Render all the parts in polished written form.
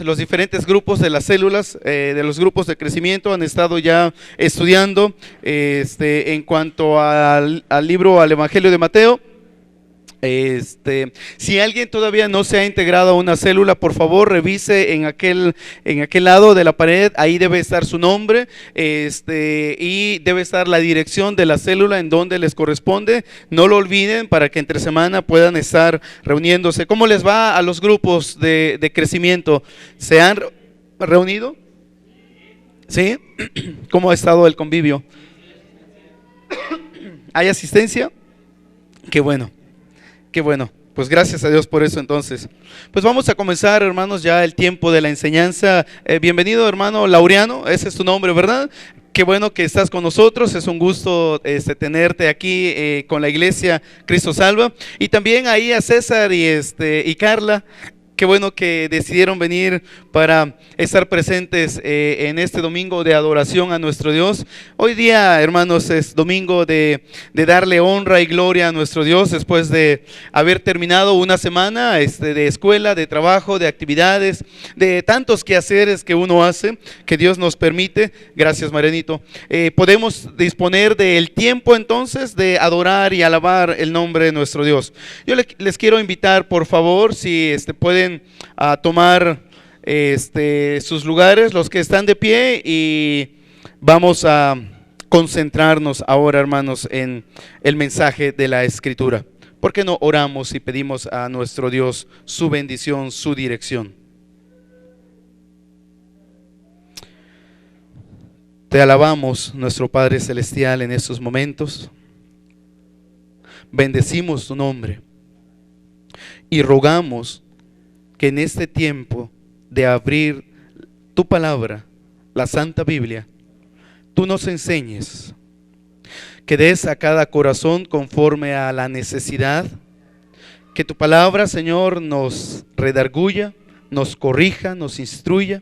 Los diferentes grupos de las células, de los grupos de crecimiento han estado ya estudiando en cuanto al libro, al Evangelio de Mateo. Si alguien todavía no se ha integrado a una célula, por favor revise en aquel lado de la pared, ahí debe estar su nombre, y debe estar la dirección de la célula en donde les corresponde. No lo olviden para que entre semana puedan estar reuniéndose. ¿Cómo les va a los grupos de crecimiento? ¿Se han reunido? ¿Sí? ¿Cómo ha estado el convivio? ¿Hay asistencia? Qué bueno. Qué bueno, pues gracias a Dios por eso entonces. Pues vamos a comenzar, hermanos, ya el tiempo de la enseñanza. Bienvenido, hermano Laureano, ese es tu nombre, ¿verdad? Qué bueno que estás con nosotros, es un gusto tenerte aquí con la iglesia Cristo Salva. Y también ahí a César y Carla. Qué bueno que decidieron venir para estar presentes en este domingo de adoración a nuestro Dios. Hoy día, hermanos, es domingo de darle honra y gloria a nuestro Dios después de haber terminado una semana de escuela, de trabajo, de actividades, de tantos quehaceres que uno hace, que Dios nos permite. Gracias, Marianito. Podemos disponer del tiempo entonces de adorar y alabar el nombre de nuestro Dios. Yo les quiero invitar, por favor, si pueden a tomar sus lugares, los que están de pie, y vamos a concentrarnos ahora, hermanos, en el mensaje de la Escritura. ¿Por qué no oramos y pedimos a nuestro Dios su bendición, su dirección? Te alabamos, nuestro Padre Celestial, en estos momentos. Bendecimos tu nombre y rogamos que en este tiempo de abrir tu palabra, la Santa Biblia, tú nos enseñes, que des a cada corazón conforme a la necesidad, que tu palabra, Señor, nos redarguya, nos corrija, nos instruya,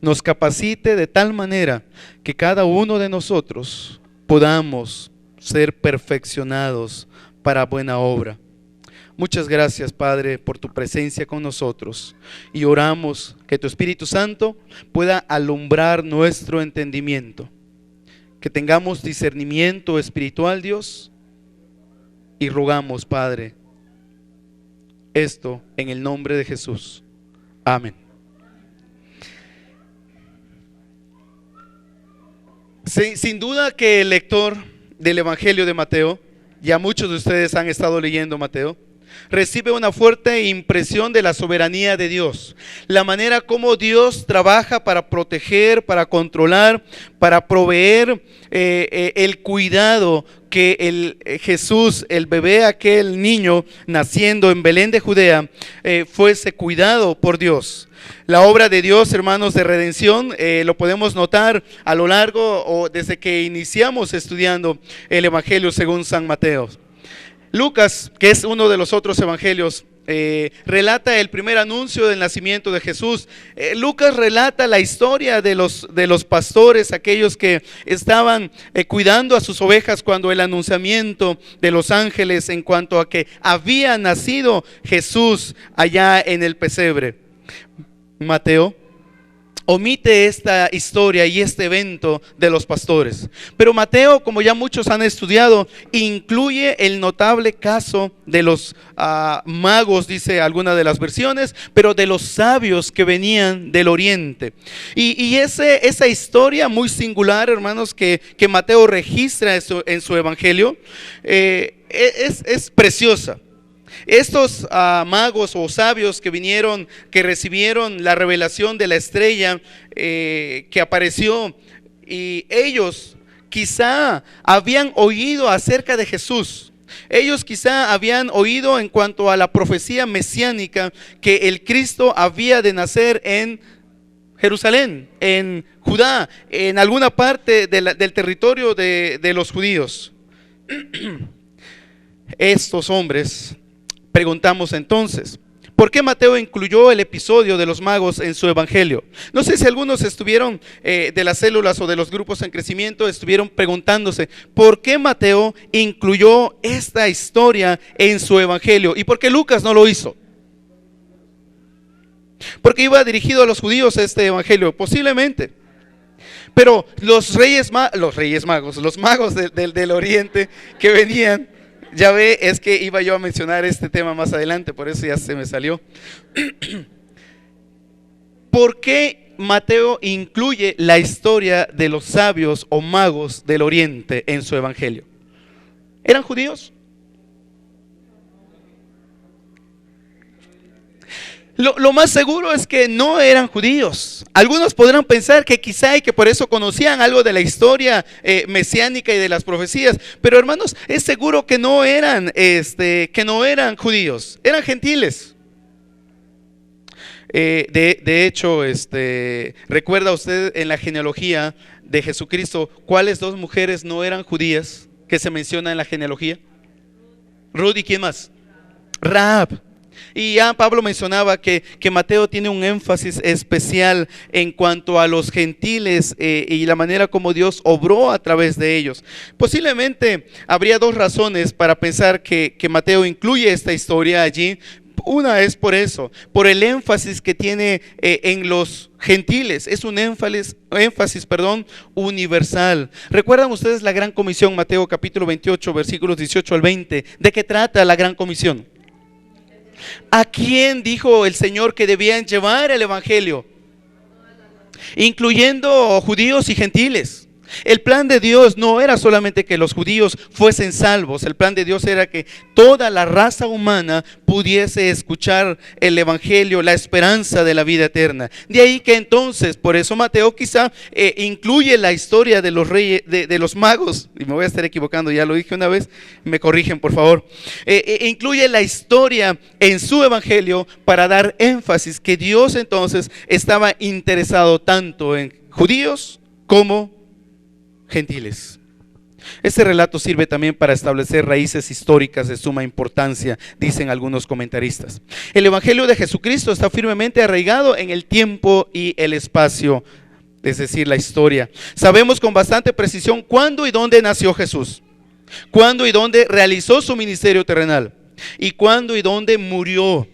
nos capacite de tal manera que cada uno de nosotros podamos ser perfeccionados para buena obra. Muchas gracias, Padre, por tu presencia con nosotros, y oramos que tu Espíritu Santo pueda alumbrar nuestro entendimiento, que tengamos discernimiento espiritual, Dios, y rogamos, Padre, esto en el nombre de Jesús. Amén. Sin duda que el lector del Evangelio de Mateo, ya muchos de ustedes han estado leyendo Mateo, recibe una fuerte impresión de la soberanía de Dios, la manera como Dios trabaja para proteger, para controlar, para proveer el cuidado que Jesús, el bebé, aquel niño naciendo en Belén de Judea, fuese cuidado por Dios. La obra de Dios, hermanos, de redención, lo podemos notar a lo largo o desde que iniciamos estudiando el Evangelio según San Mateo. Lucas, que es uno de los otros evangelios, relata el primer anuncio del nacimiento de Jesús. Lucas relata la historia de los pastores, aquellos que estaban cuidando a sus ovejas cuando el anunciamiento de los ángeles en cuanto a que había nacido Jesús allá en el pesebre. Mateo omite esta historia y este evento de los pastores, pero Mateo, como ya muchos han estudiado, incluye el notable caso de los magos, dice alguna de las versiones, pero de los sabios que venían del oriente. Y esa historia muy singular, hermanos, que Mateo registra en su evangelio, es preciosa. Estos magos o sabios que vinieron, que recibieron la revelación de la estrella que apareció, y ellos quizá habían oído acerca de Jesús. Ellos quizá habían oído en cuanto a la profecía mesiánica que el Cristo había de nacer en Jerusalén, en Judá, en alguna parte del territorio de los judíos. Estos hombres, preguntamos entonces, ¿por qué Mateo incluyó el episodio de los magos en su evangelio? No sé si algunos estuvieron de las células o de los grupos en crecimiento, estuvieron preguntándose, ¿por qué Mateo incluyó esta historia en su evangelio? ¿Y por qué Lucas no lo hizo? Porque iba dirigido a los judíos este evangelio, posiblemente. Pero los magos, los magos del oriente que venían, ya ve, es que iba yo a mencionar este tema más adelante, por eso ya se me salió. ¿Por qué Mateo incluye la historia de los sabios o magos del oriente en su evangelio? ¿Eran judíos? Lo más seguro es que no eran judíos. Algunos podrán pensar que quizá y que por eso conocían algo de la historia mesiánica y de las profecías, pero hermanos, es seguro que no eran judíos, eran gentiles. De hecho, ¿recuerda usted en la genealogía de Jesucristo cuáles dos mujeres no eran judías que se menciona en la genealogía? Ruth, ¿y quién más? Rahab. Y ya Pablo mencionaba que Mateo tiene un énfasis especial en cuanto a los gentiles y la manera como Dios obró a través de ellos. Posiblemente habría dos razones para pensar que Mateo incluye esta historia allí. Una es por eso, por el énfasis que tiene en los gentiles. Es un énfasis, universal. ¿Recuerdan ustedes la gran comisión? Mateo capítulo 28, versículos 18 al 20. ¿De qué trata la gran comisión? ¿A quién dijo el Señor que debían llevar el evangelio? Incluyendo judíos y gentiles. El plan de Dios no era solamente que los judíos fuesen salvos. El plan de Dios era que toda la raza humana pudiese escuchar el evangelio, la esperanza de la vida eterna. De ahí que entonces, por eso Mateo quizá incluye la historia de los reyes, de los magos. Y me voy a estar equivocando, ya lo dije una vez, me corrigen por favor. Incluye la historia en su evangelio para dar énfasis que Dios entonces estaba interesado tanto en judíos como gentiles. Este relato sirve también para establecer raíces históricas de suma importancia, dicen algunos comentaristas. El evangelio de Jesucristo está firmemente arraigado en el tiempo y el espacio, es decir, la historia. Sabemos con bastante precisión cuándo y dónde nació Jesús, cuándo y dónde realizó su ministerio terrenal y cuándo y dónde murió.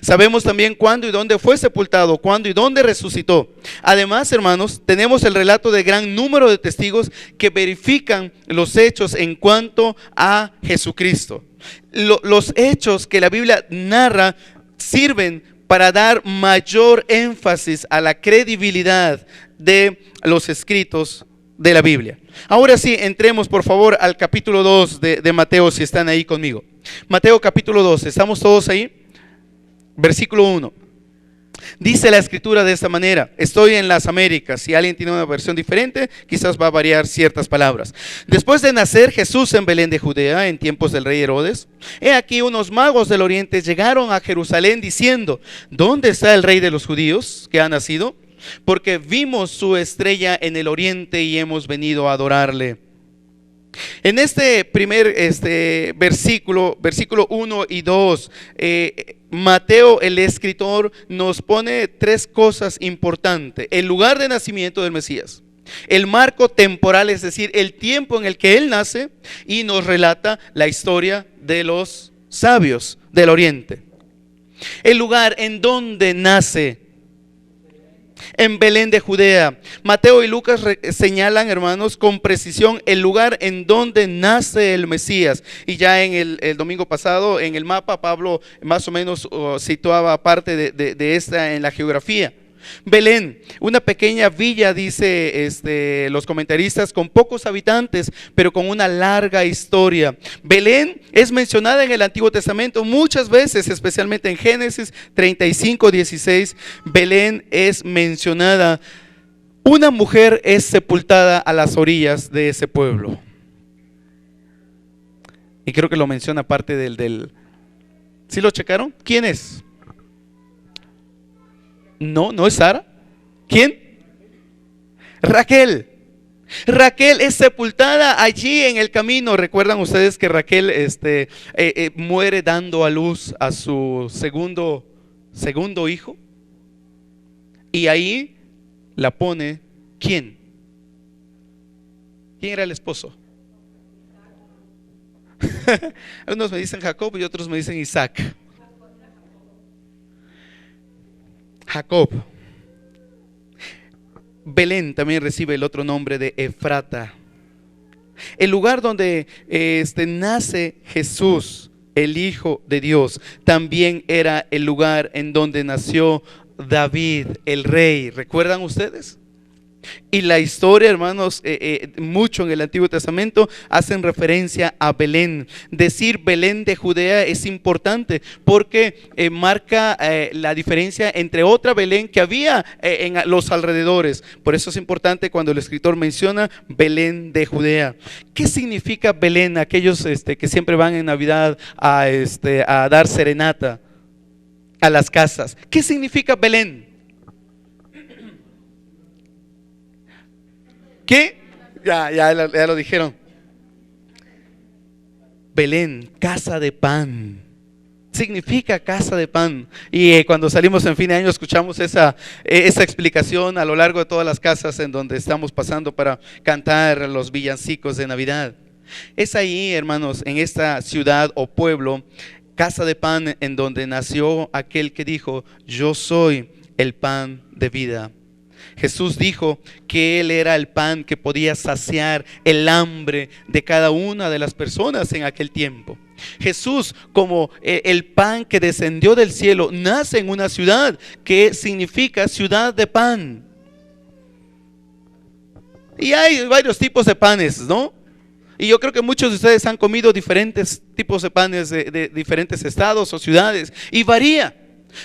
Sabemos también cuándo y dónde fue sepultado, cuándo y dónde resucitó. Además, hermanos, tenemos el relato de gran número de testigos que verifican los hechos en cuanto a Jesucristo. Los hechos que la Biblia narra sirven para dar mayor énfasis a la credibilidad de los escritos de la Biblia. Ahora sí, entremos por favor al capítulo 2 de Mateo, si están ahí conmigo. Mateo capítulo 2, ¿estamos todos ahí? Versículo 1. Dice la escritura de esta manera. Estoy en las Américas. Si alguien tiene una versión diferente, quizás va a variar ciertas palabras. Después de nacer Jesús en Belén de Judea, en tiempos del rey Herodes, he aquí unos magos del oriente llegaron a Jerusalén diciendo: ¿dónde está el rey de los judíos que ha nacido? Porque vimos su estrella en el oriente y hemos venido a adorarle. En este primer versículo 1 y 2, Mateo, el escritor, nos pone tres cosas importantes: el lugar de nacimiento del Mesías, el marco temporal, es decir, el tiempo en el que él nace, y nos relata la historia de los sabios del oriente. El lugar en donde nace, en Belén de Judea. Mateo y Lucas señalan, hermanos, con precisión el lugar en donde nace el Mesías. Y ya en el domingo pasado, en el mapa, Pablo más o menos situaba parte de esta en la geografía. Belén, una pequeña villa, dice los comentaristas, con pocos habitantes, pero con una larga historia. Belén es mencionada en el Antiguo Testamento muchas veces, especialmente en Génesis 35:16. Belén es mencionada. Una mujer es sepultada a las orillas de ese pueblo. Y creo que lo menciona parte del ¿sí lo checaron? ¿Quién es? No es Sara. ¿Quién? Raquel. Raquel es sepultada allí en el camino. ¿Recuerdan ustedes que Raquel muere dando a luz a su segundo hijo? Y ahí la pone ¿quién? ¿Quién era el esposo? Unos me dicen Jacob y otros me dicen Isaac. Jacob. Belén también recibe el otro nombre de Efrata. El lugar donde nace Jesús, el Hijo de Dios, también era el lugar en donde nació David, el rey. ¿Recuerdan ustedes? Y la historia, hermanos, mucho en el Antiguo Testamento hacen referencia a Belén. Decir Belén de Judea es importante porque marca la diferencia entre otra Belén que había en los alrededores. Por eso es importante cuando el escritor menciona Belén de Judea. ¿Qué significa Belén? Aquellos que siempre van en Navidad a dar serenata a las casas. ¿Qué significa Belén? ¿Qué? Ya lo dijeron. Belén, casa de pan. Significa casa de pan. Y cuando salimos en fin de año escuchamos esa explicación a lo largo de todas las casas en donde estamos pasando para cantar los villancicos de Navidad. Es ahí, hermanos, en esta ciudad o pueblo, casa de pan, en donde nació aquel que dijo: yo soy el pan de vida. Jesús dijo que Él era el pan que podía saciar el hambre de cada una de las personas en aquel tiempo. Jesús, como el pan que descendió del cielo, nace en una ciudad que significa ciudad de pan. Y hay varios tipos de panes, ¿no? Y yo creo que muchos de ustedes han comido diferentes tipos de panes de diferentes estados o ciudades, y varía.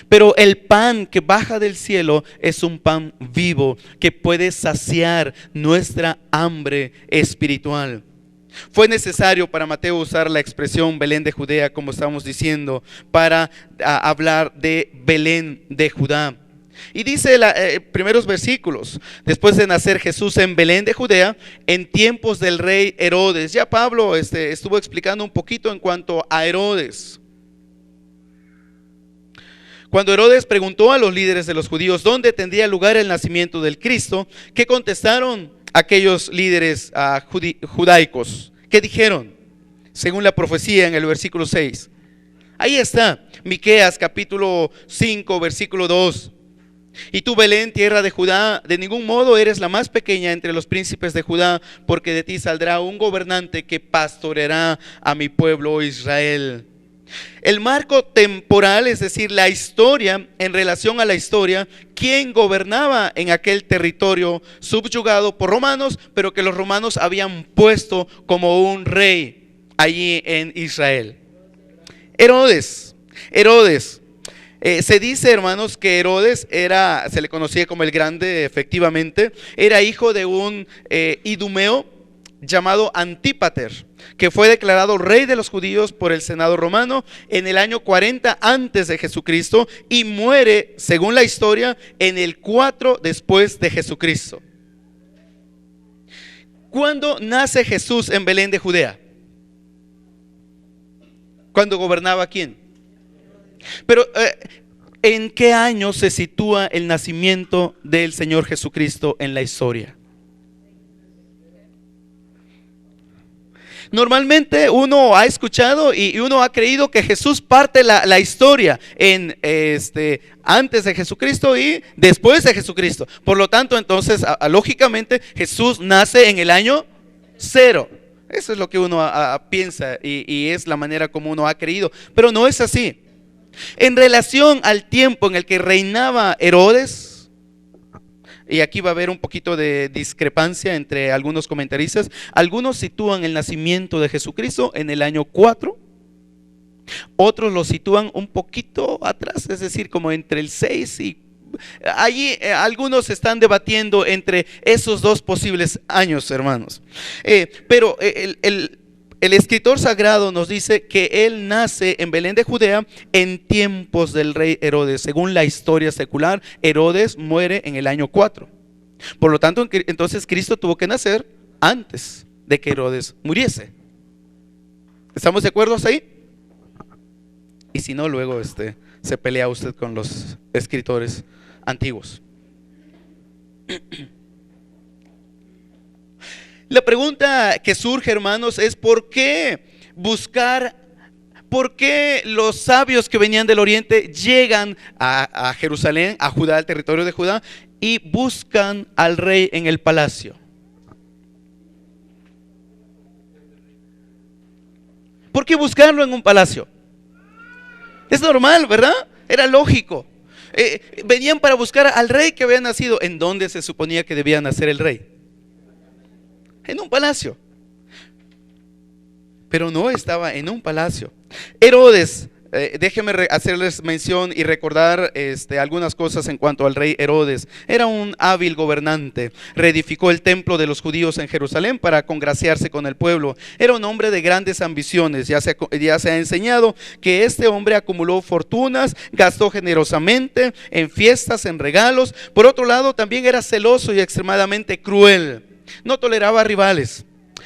Pero el pan que baja del cielo es un pan vivo que puede saciar nuestra hambre espiritual. Fue necesario para Mateo usar la expresión Belén de Judea, como estamos diciendo, para hablar de Belén de Judá. Y dice primeros versículos: después de nacer Jesús en Belén de Judea, en tiempos del rey Herodes. Ya Pablo estuvo explicando un poquito en cuanto a Herodes. Cuando Herodes preguntó a los líderes de los judíos dónde tendría lugar el nacimiento del Cristo, ¿qué contestaron aquellos líderes judaicos? ¿Qué dijeron? Según la profecía en el versículo 6. Ahí está, Miqueas capítulo 5, versículo 2. Y tú, Belén, tierra de Judá, de ningún modo eres la más pequeña entre los príncipes de Judá, porque de ti saldrá un gobernante que pastoreará a mi pueblo Israel. El marco temporal, es decir, la historia, en relación a la historia, ¿quién gobernaba en aquel territorio subyugado por romanos, pero que los romanos habían puesto como un rey allí en Israel? Herodes. Se dice, hermanos, que Herodes se le conocía como el Grande, efectivamente. Era hijo de un idumeo llamado Antípater, que fue declarado rey de los judíos por el Senado romano en el año 40 antes de Jesucristo, y muere, según la historia, en el 4 después de Jesucristo. ¿Cuándo nace Jesús en Belén de Judea? ¿Cuándo gobernaba quién? Pero ¿en qué año se sitúa el nacimiento del Señor Jesucristo en la historia? Normalmente uno ha escuchado y uno ha creído que Jesús parte la historia en antes de Jesucristo y después de Jesucristo. Por lo tanto, entonces, lógicamente, Jesús nace en el año 0. Eso es lo que uno piensa y es la manera como uno ha creído. Pero no es así. En relación al tiempo en el que reinaba Herodes, y aquí va a haber un poquito de discrepancia entre algunos comentaristas. Algunos sitúan el nacimiento de Jesucristo en el año 4. Otros lo sitúan un poquito atrás, es decir, como entre el 6 y... Allí algunos están debatiendo entre esos dos posibles años, hermanos. Pero el escritor sagrado nos dice que él nace en Belén de Judea en tiempos del rey Herodes. Según la historia secular, Herodes muere en el año 4. Por lo tanto, entonces Cristo tuvo que nacer antes de que Herodes muriese. ¿Estamos de acuerdo hasta ahí? Y si no, luego se pelea usted con los escritores antiguos. La pregunta que surge, hermanos, es ¿por qué buscar ¿por qué los sabios que venían del oriente llegan a Jerusalén, a Judá, al territorio de Judá, y buscan al rey en el palacio? ¿Por qué buscarlo en un palacio? Es normal, ¿verdad? Era lógico. Venían para buscar al rey que había nacido. ¿En dónde se suponía que debía nacer el rey? En un palacio. Pero no estaba en un palacio. Herodes, déjenme hacerles mención y recordar algunas cosas en cuanto al rey Herodes. Era un hábil gobernante. Reedificó el templo de los judíos en Jerusalén para congraciarse con el pueblo. Era un hombre de grandes ambiciones. Ya se ha enseñado que este hombre acumuló fortunas, gastó generosamente en fiestas, en regalos. Por otro lado, también era celoso y extremadamente cruel. No toleraba rivales.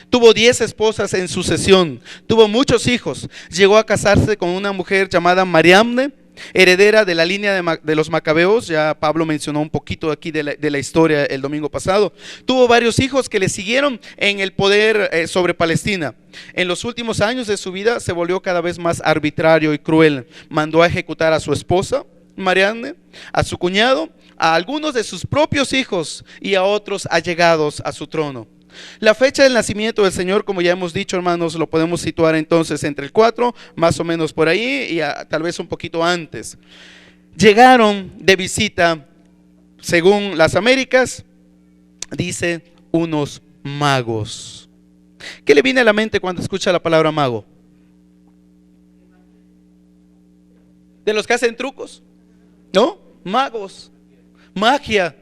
Tuvo 10 esposas en sucesión, tuvo muchos hijos. Llegó a casarse con una mujer llamada Mariamne, heredera de la línea de los Macabeos. Ya Pablo mencionó un poquito aquí de la historia el domingo pasado. Tuvo varios hijos que le siguieron en el poder sobre Palestina. En los últimos años de su vida se volvió cada vez más arbitrario y cruel. Mandó a ejecutar a su esposa Mariamne, a su cuñado, a algunos de sus propios hijos y a otros allegados a su trono. La fecha del nacimiento del Señor, como ya hemos dicho, hermanos, lo podemos situar entonces entre el 4, más o menos por ahí, y tal vez un poquito antes. Llegaron de visita, según las Américas, dice, unos magos. ¿Qué le viene a la mente cuando escucha la palabra mago? ¿De los que hacen trucos? ¿No? Magos, magia.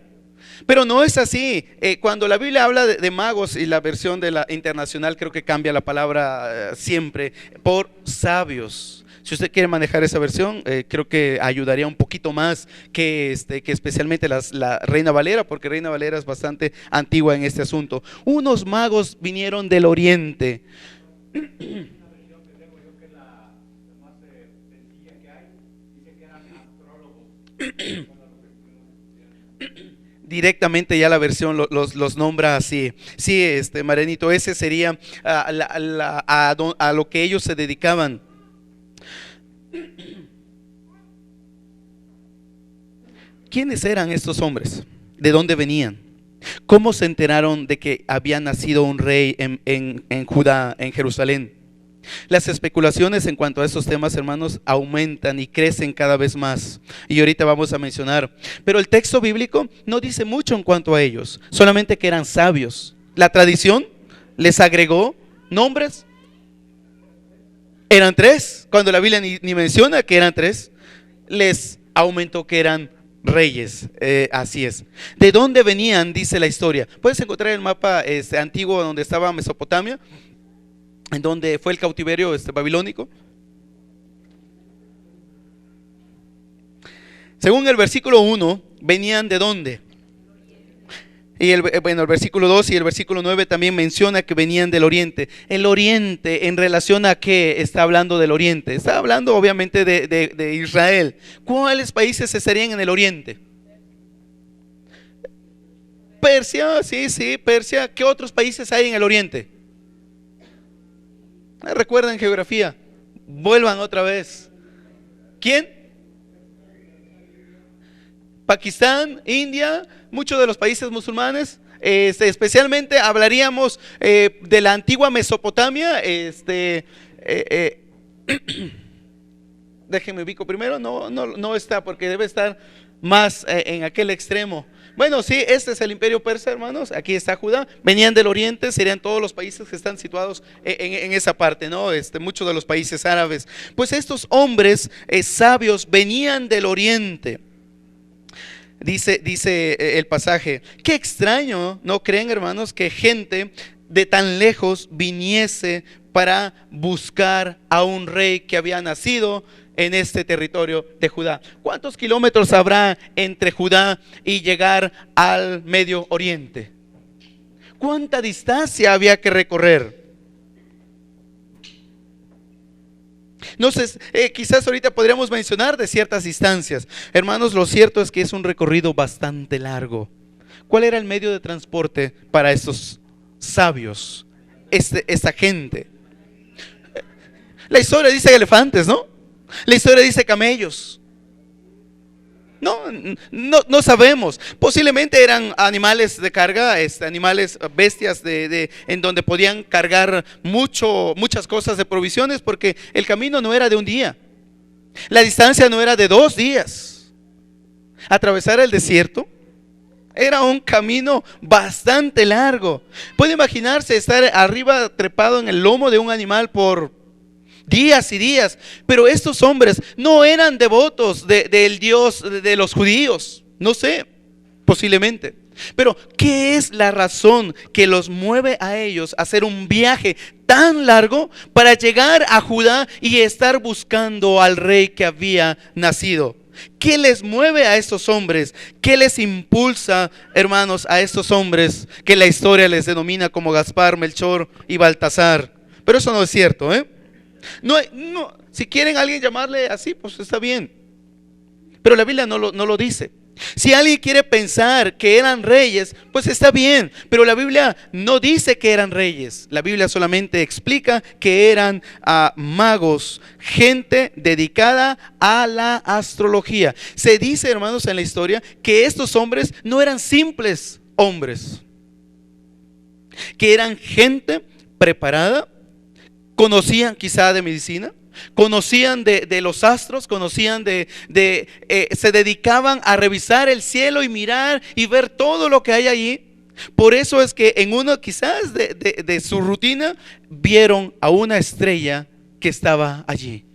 Pero no es así. Cuando la Biblia habla de magos, y la versión de la internacional creo que cambia la palabra siempre por sabios. Si usted quiere manejar esa versión, creo que ayudaría un poquito más que especialmente la Reina Valera, porque Reina Valera es bastante antigua en este asunto. Unos magos vinieron del oriente. Directamente ya la versión los nombra así. Sí, Marenito, ese sería a lo que ellos se dedicaban. ¿Quiénes eran estos hombres? ¿De dónde venían? ¿Cómo se enteraron de que había nacido un rey en Judá, en Jerusalén? Las especulaciones en cuanto a estos temas, hermanos, aumentan y crecen cada vez más, y ahorita vamos a mencionar. Pero el texto bíblico no dice mucho en cuanto a ellos, solamente que eran sabios. La tradición les agregó nombres. Eran 3, cuando la Biblia ni menciona que eran 3. Les aumentó que eran reyes, así es. ¿De dónde venían? Dice la historia. Puedes encontrar el mapa antiguo donde estaba Mesopotamia, en donde fue el cautiverio babilónico. Según el versículo 1, venían ¿de dónde? Y el versículo 2 y el versículo 9 también menciona que venían del oriente. El oriente, ¿en relación a qué está hablando del oriente? Está hablando obviamente de Israel. ¿Cuáles países estarían en el oriente? Persia, sí, Persia. ¿Qué otros países hay en el oriente? Recuerden geografía, vuelvan otra vez. ¿Quién? Pakistán, India, muchos de los países musulmanes. Especialmente hablaríamos de la antigua Mesopotamia. Déjenme ubico primero. No está, porque debe estar más en aquel extremo. Bueno, sí, este es el imperio persa, hermanos. Aquí está Judá. Venían del oriente, serían todos los países que están situados en esa parte, ¿no? Muchos de los países árabes. Pues estos hombres sabios venían del oriente. Dice el pasaje, qué extraño, ¿no creen, hermanos, que gente de tan lejos viniese para buscar a un rey que había nacido en este territorio de Judá? ¿Cuántos kilómetros habrá entre Judá y llegar al Medio Oriente? ¿Cuánta distancia había que recorrer? No sé, quizás ahorita podríamos mencionar de ciertas distancias. Hermanos, lo cierto es que es un recorrido bastante largo. ¿Cuál era el medio de transporte para estos sabios, esta gente? La historia dice elefantes, ¿no? La historia dice camellos. No sabemos. Posiblemente eran animales de carga, animales, bestias en donde podían cargar muchas cosas de provisiones, porque el camino no era de un día. La distancia no era de 2 días. Atravesar el desierto era un camino bastante largo. Puede imaginarse estar arriba trepado en el lomo de un animal por días y días. Pero estos hombres no eran devotos del Dios de los judíos. No sé, posiblemente. Pero ¿qué es la razón que los mueve a ellos a hacer un viaje tan largo para llegar a Judá y estar buscando al rey que había nacido? ¿Qué les mueve a estos hombres? ¿Qué les impulsa, hermanos, a estos hombres que la historia les denomina como Gaspar, Melchor y Baltasar? Pero eso no es cierto, ¿eh? No, si quieren alguien llamarle así, pues está bien. Pero la Biblia no lo dice. Si alguien quiere pensar que eran reyes, pues está bien. Pero la Biblia no dice que eran reyes. La Biblia solamente explica que eran magos, gente dedicada a la astrología. Se dice, hermanos, en la historia que estos hombres no eran simples hombres, que eran gente preparada. Conocían quizá de medicina, conocían de los astros, conocían se dedicaban a revisar el cielo y mirar y ver todo lo que hay allí. Por eso es que en uno quizás de su rutina vieron a una estrella que estaba allí.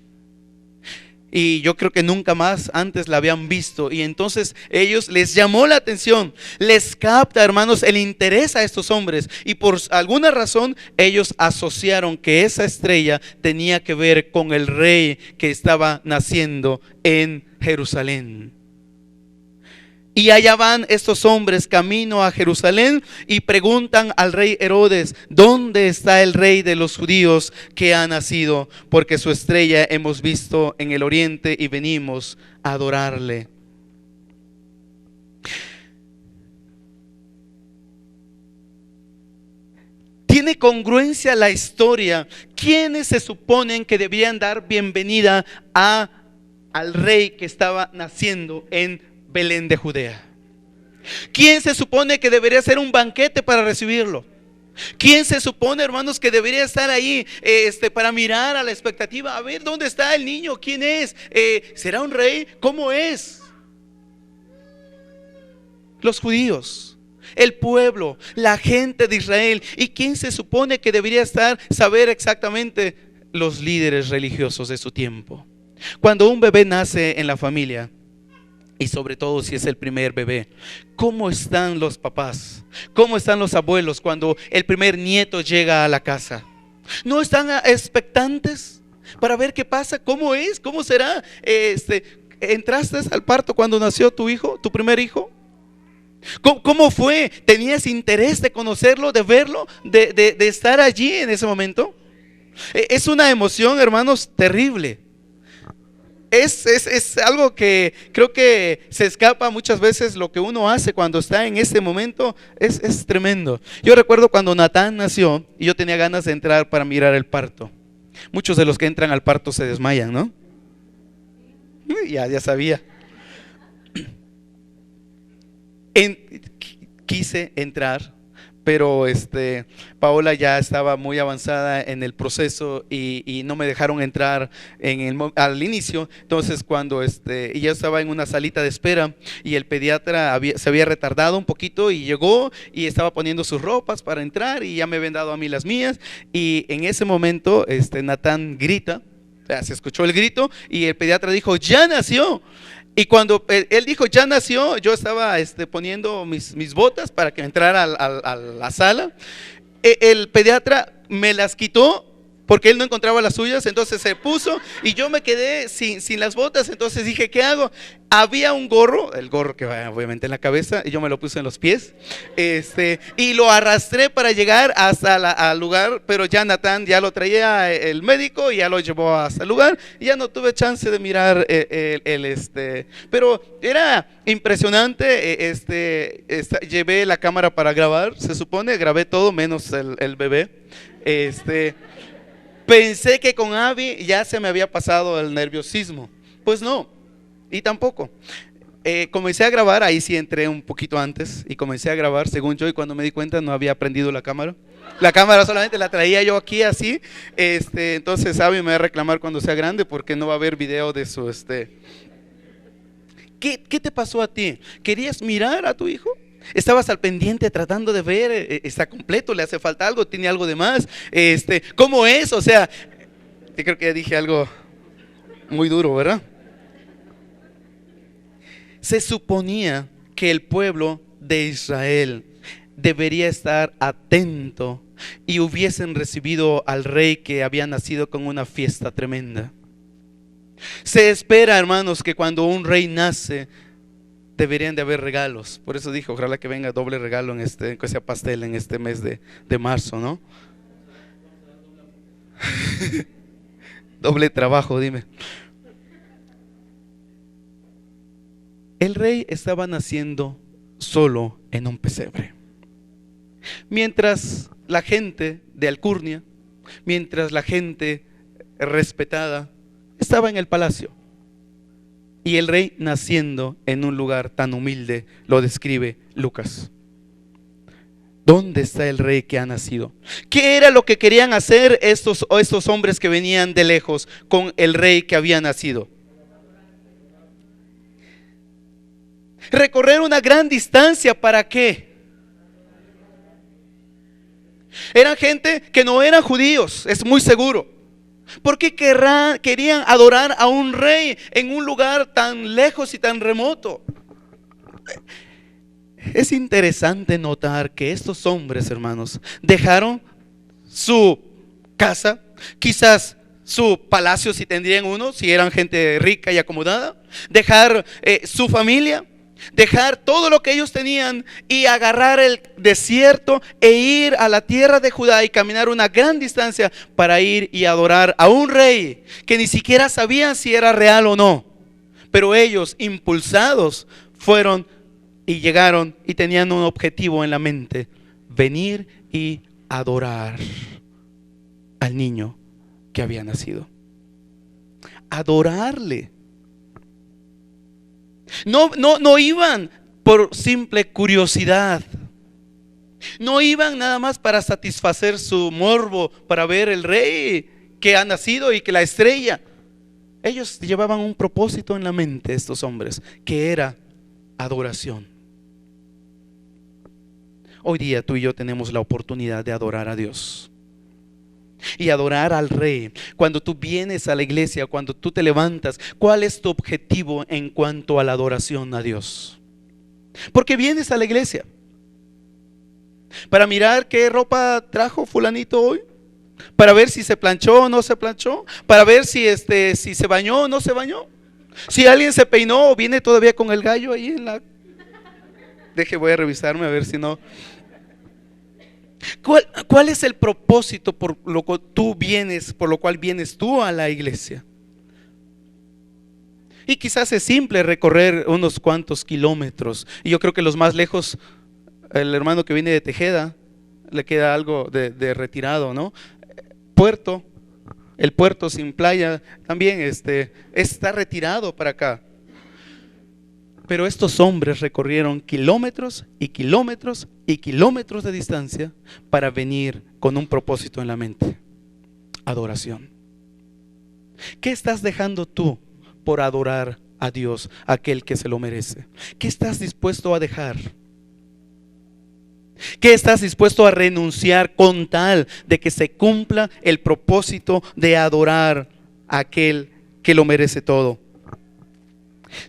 Y yo creo que nunca más antes la habían visto. Y entonces ellos les llamó la atención, les capta, hermanos, el interés a estos hombres. Y por alguna razón ellos asociaron que esa estrella tenía que ver con el rey que estaba naciendo en Jerusalén. Y allá van estos hombres camino a Jerusalén y preguntan al rey Herodes: ¿dónde está el rey de los judíos que ha nacido? Porque su estrella hemos visto en el oriente y venimos a adorarle. Tiene congruencia la historia. ¿Quiénes se suponen que debían dar bienvenida al rey que estaba naciendo en Belén de Judea? ¿Quién se supone que debería hacer un banquete para recibirlo? ¿Quién se supone, hermanos, que debería estar ahí para mirar a la expectativa? A ver, ¿dónde está el niño? ¿Quién es? ¿Será un rey? ¿Cómo es? Los judíos, el pueblo, la gente de Israel. ¿Y quién se supone que debería saber exactamente? Los líderes religiosos de su tiempo. Cuando un bebé nace en la familia, y sobre todo si es el primer bebé, ¿cómo están los papás? ¿Cómo están los abuelos cuando el primer nieto llega a la casa? ¿No están expectantes para ver qué pasa? ¿Cómo es? ¿Cómo será? ¿Entraste al parto cuando nació tu hijo, tu primer hijo? ¿Cómo fue? ¿Tenías interés de conocerlo, de verlo, de estar allí en ese momento? Es una emoción, hermanos, terrible. Es algo que creo que se escapa muchas veces lo que uno hace cuando está en ese momento. Es tremendo. Yo recuerdo cuando Natán nació y yo tenía ganas de entrar para mirar el parto. Muchos de los que entran al parto se desmayan, ¿no? Ya sabía. Quise entrar, pero Paola ya estaba muy avanzada en el proceso y no me dejaron entrar al inicio. Entonces cuando y yo estaba en una salita de espera y el pediatra se había retardado un poquito y llegó y estaba poniendo sus ropas para entrar y ya me habían dado a mí las mías. Y en ese momento Natán grita, o sea, se escuchó el grito y el pediatra dijo: ya nació. Y cuando él dijo ya nació, yo estaba poniendo mis botas para que entrara a la sala. El pediatra me las quitó porque él no encontraba las suyas, entonces se puso y yo me quedé sin las botas. Entonces dije: ¿qué hago? Había un gorro, el gorro que va obviamente en la cabeza, y yo me lo puse en los pies, y lo arrastré para llegar hasta al lugar. Pero ya Natán ya lo traía el médico y ya lo llevó hasta el lugar y ya no tuve chance de mirar pero era impresionante. Llevé la cámara para grabar, se supone, grabé todo menos el bebé. Pensé que con Abby ya se me había pasado el nerviosismo. Pues no, y tampoco. Comencé a grabar, ahí sí entré un poquito antes y comencé a grabar según yo, y cuando me di cuenta no había prendido la cámara. La cámara solamente la traía yo aquí así. Entonces Abby me va a reclamar cuando sea grande porque no va a haber video de su ¿Qué te pasó a ti? ¿Querías mirar a tu hijo? ¿Estabas al pendiente tratando de ver, está completo, le hace falta algo, tiene algo de más? ¿Cómo es? O sea, yo creo que ya dije algo muy duro, ¿verdad? Se suponía que el pueblo de Israel debería estar atento y hubiesen recibido al rey que había nacido con una fiesta tremenda. Se espera, hermanos, que cuando un rey nace deberían de haber regalos. Por eso dije, ojalá que venga doble regalo que sea pastel en este mes de marzo, ¿no? Doble trabajo, dime. El rey estaba naciendo solo en un pesebre. Mientras la gente de alcurnia, mientras la gente respetada estaba en el palacio. Y el rey naciendo en un lugar tan humilde, lo describe Lucas. ¿Dónde está el rey que ha nacido? ¿Qué era lo que querían hacer estos hombres que venían de lejos con el rey que había nacido? Recorrer una gran distancia, ¿para qué? Eran gente que no eran judíos, es muy seguro. ¿Por qué querían adorar a un rey en un lugar tan lejos y tan remoto? Es interesante notar que estos hombres, hermanos, dejaron su casa, quizás su palacio si tendrían uno, si eran gente rica y acomodada, dejar su familia, dejar todo lo que ellos tenían y agarrar el desierto e ir a la tierra de Judá y caminar una gran distancia para ir y adorar a un rey que ni siquiera sabían si era real o no. Pero ellos, impulsados, fueron y llegaron y tenían un objetivo en la mente: venir y adorar al niño que había nacido. Adorarle. No iban por simple curiosidad. No iban nada más para satisfacer su morbo, para ver el rey que ha nacido y que la estrella. Ellos llevaban un propósito en la mente, estos hombres, que era adoración. Hoy día tú y yo tenemos la oportunidad de adorar a Dios y adorar al rey. Cuando tú vienes a la iglesia, cuando tú te levantas, ¿cuál es tu objetivo en cuanto a la adoración a Dios? Porque vienes a la iglesia para mirar qué ropa trajo fulanito hoy, para ver si se planchó o no se planchó, para ver si se bañó o no se bañó, si alguien se peinó o viene todavía con el gallo ahí en la... voy a revisarme a ver si no. ¿Cuál es el propósito por lo cual vienes tú a la iglesia? Y quizás es simple recorrer unos cuantos kilómetros. Y yo creo que los más lejos, el hermano que viene de Tejeda, le queda algo de retirado, ¿no? El puerto sin playa también está retirado para acá. Pero estos hombres recorrieron kilómetros y kilómetros y kilómetros de distancia para venir con un propósito en la mente: adoración. ¿Qué estás dejando tú por adorar a Dios, aquel que se lo merece? ¿Qué estás dispuesto a dejar? ¿Qué estás dispuesto a renunciar con tal de que se cumpla el propósito de adorar a aquel que lo merece todo?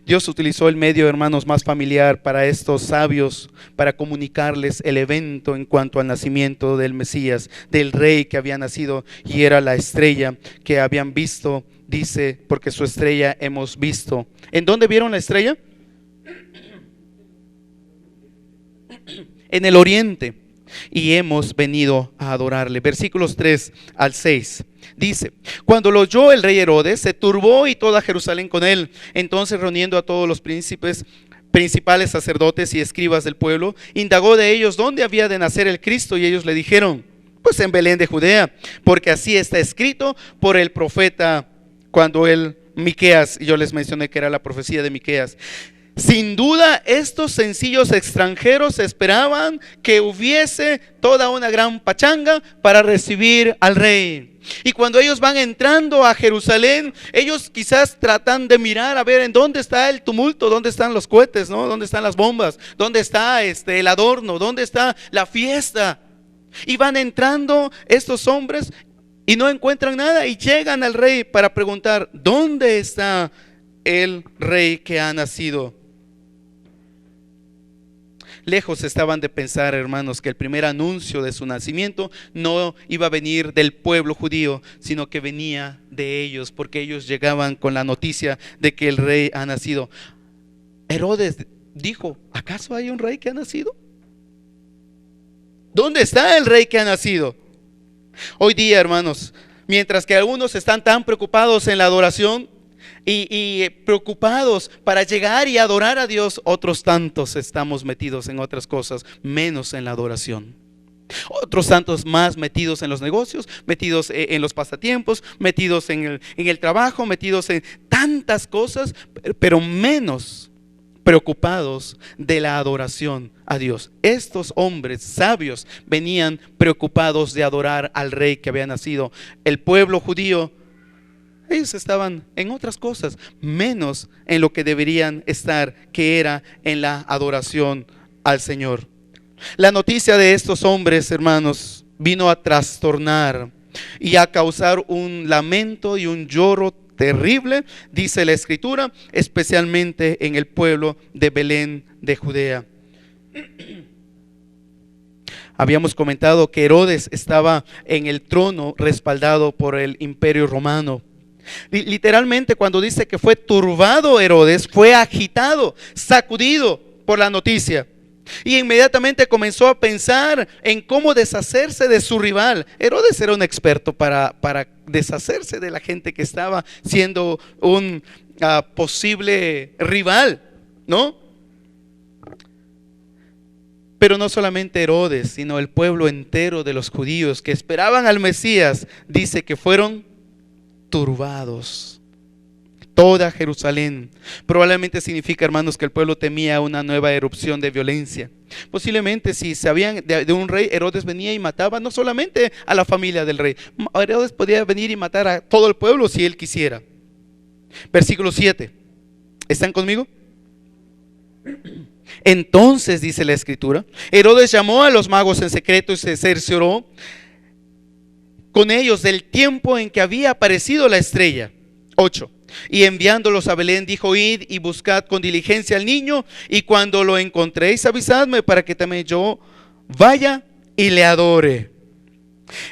Dios utilizó el medio, hermanos, más familiar para estos sabios, para comunicarles el evento en cuanto al nacimiento del Mesías, del rey que había nacido, y era la estrella que habían visto. Dice, porque su estrella hemos visto. ¿En dónde vieron la estrella? En el oriente, y hemos venido a adorarle. Versículos 3 al 6. Dice: cuando lo oyó el rey Herodes, se turbó y toda Jerusalén con él. Entonces, reuniendo a todos los principales sacerdotes y escribas del pueblo, indagó de ellos dónde había de nacer el Cristo, y ellos le dijeron: Pues en Belén de Judea, porque así está escrito por el profeta cuando Miqueas, yo les mencioné que era la profecía de Miqueas. Sin duda, estos sencillos extranjeros esperaban que hubiese toda una gran pachanga para recibir al rey. Y cuando ellos van entrando a Jerusalén, ellos quizás tratan de mirar a ver en dónde está el tumulto, dónde están los cohetes, ¿no? Dónde están las bombas, dónde está el adorno, dónde está la fiesta. Y van entrando estos hombres y no encuentran nada y llegan al rey para preguntar: ¿dónde está el rey que ha nacido? Lejos estaban de pensar, hermanos, que el primer anuncio de su nacimiento no iba a venir del pueblo judío, sino que venía de ellos, porque ellos llegaban con la noticia de que el rey ha nacido. Herodes dijo: ¿acaso hay un rey que ha nacido? ¿Dónde está el rey que ha nacido? Hoy día, hermanos, mientras que algunos están tan preocupados en la adoración y preocupados para llegar y adorar a Dios, otros tantos estamos metidos en otras cosas, menos en la adoración. Otros tantos más metidos en los negocios, metidos en los pasatiempos, metidos en el trabajo, metidos en tantas cosas, pero menos preocupados de la adoración a Dios. Estos hombres sabios venían preocupados de adorar al rey que había nacido. El pueblo judío, ellos estaban en otras cosas, menos en lo que deberían estar, que era en la adoración al Señor. La noticia de estos hombres, hermanos, vino a trastornar y a causar un lamento y un lloro terrible, dice la Escritura, especialmente en el pueblo de Belén de Judea. Habíamos comentado que Herodes estaba en el trono respaldado por el Imperio Romano. Literalmente, cuando dice que fue turbado Herodes, fue agitado, sacudido por la noticia. Y inmediatamente comenzó a pensar en cómo deshacerse de su rival. Herodes era un experto para deshacerse de la gente que estaba siendo un posible rival, ¿no? Pero no solamente Herodes, sino el pueblo entero de los judíos que esperaban al Mesías, dice que fueron turbados. Toda Jerusalén. Probablemente significa, hermanos, que el pueblo temía una nueva erupción de violencia. Posiblemente si sabían de un rey, Herodes venía y mataba no solamente a la familia del rey. Herodes podía venir y matar a todo el pueblo si él quisiera. Versículo 7. ¿Están conmigo? Entonces, dice la Escritura, Herodes llamó a los magos en secreto y se cercioró con ellos del tiempo en que había aparecido la estrella. 8. Y enviándolos a Belén dijo: id y buscad con diligencia al niño, y cuando lo encontréis avisadme, para que también yo vaya y le adore.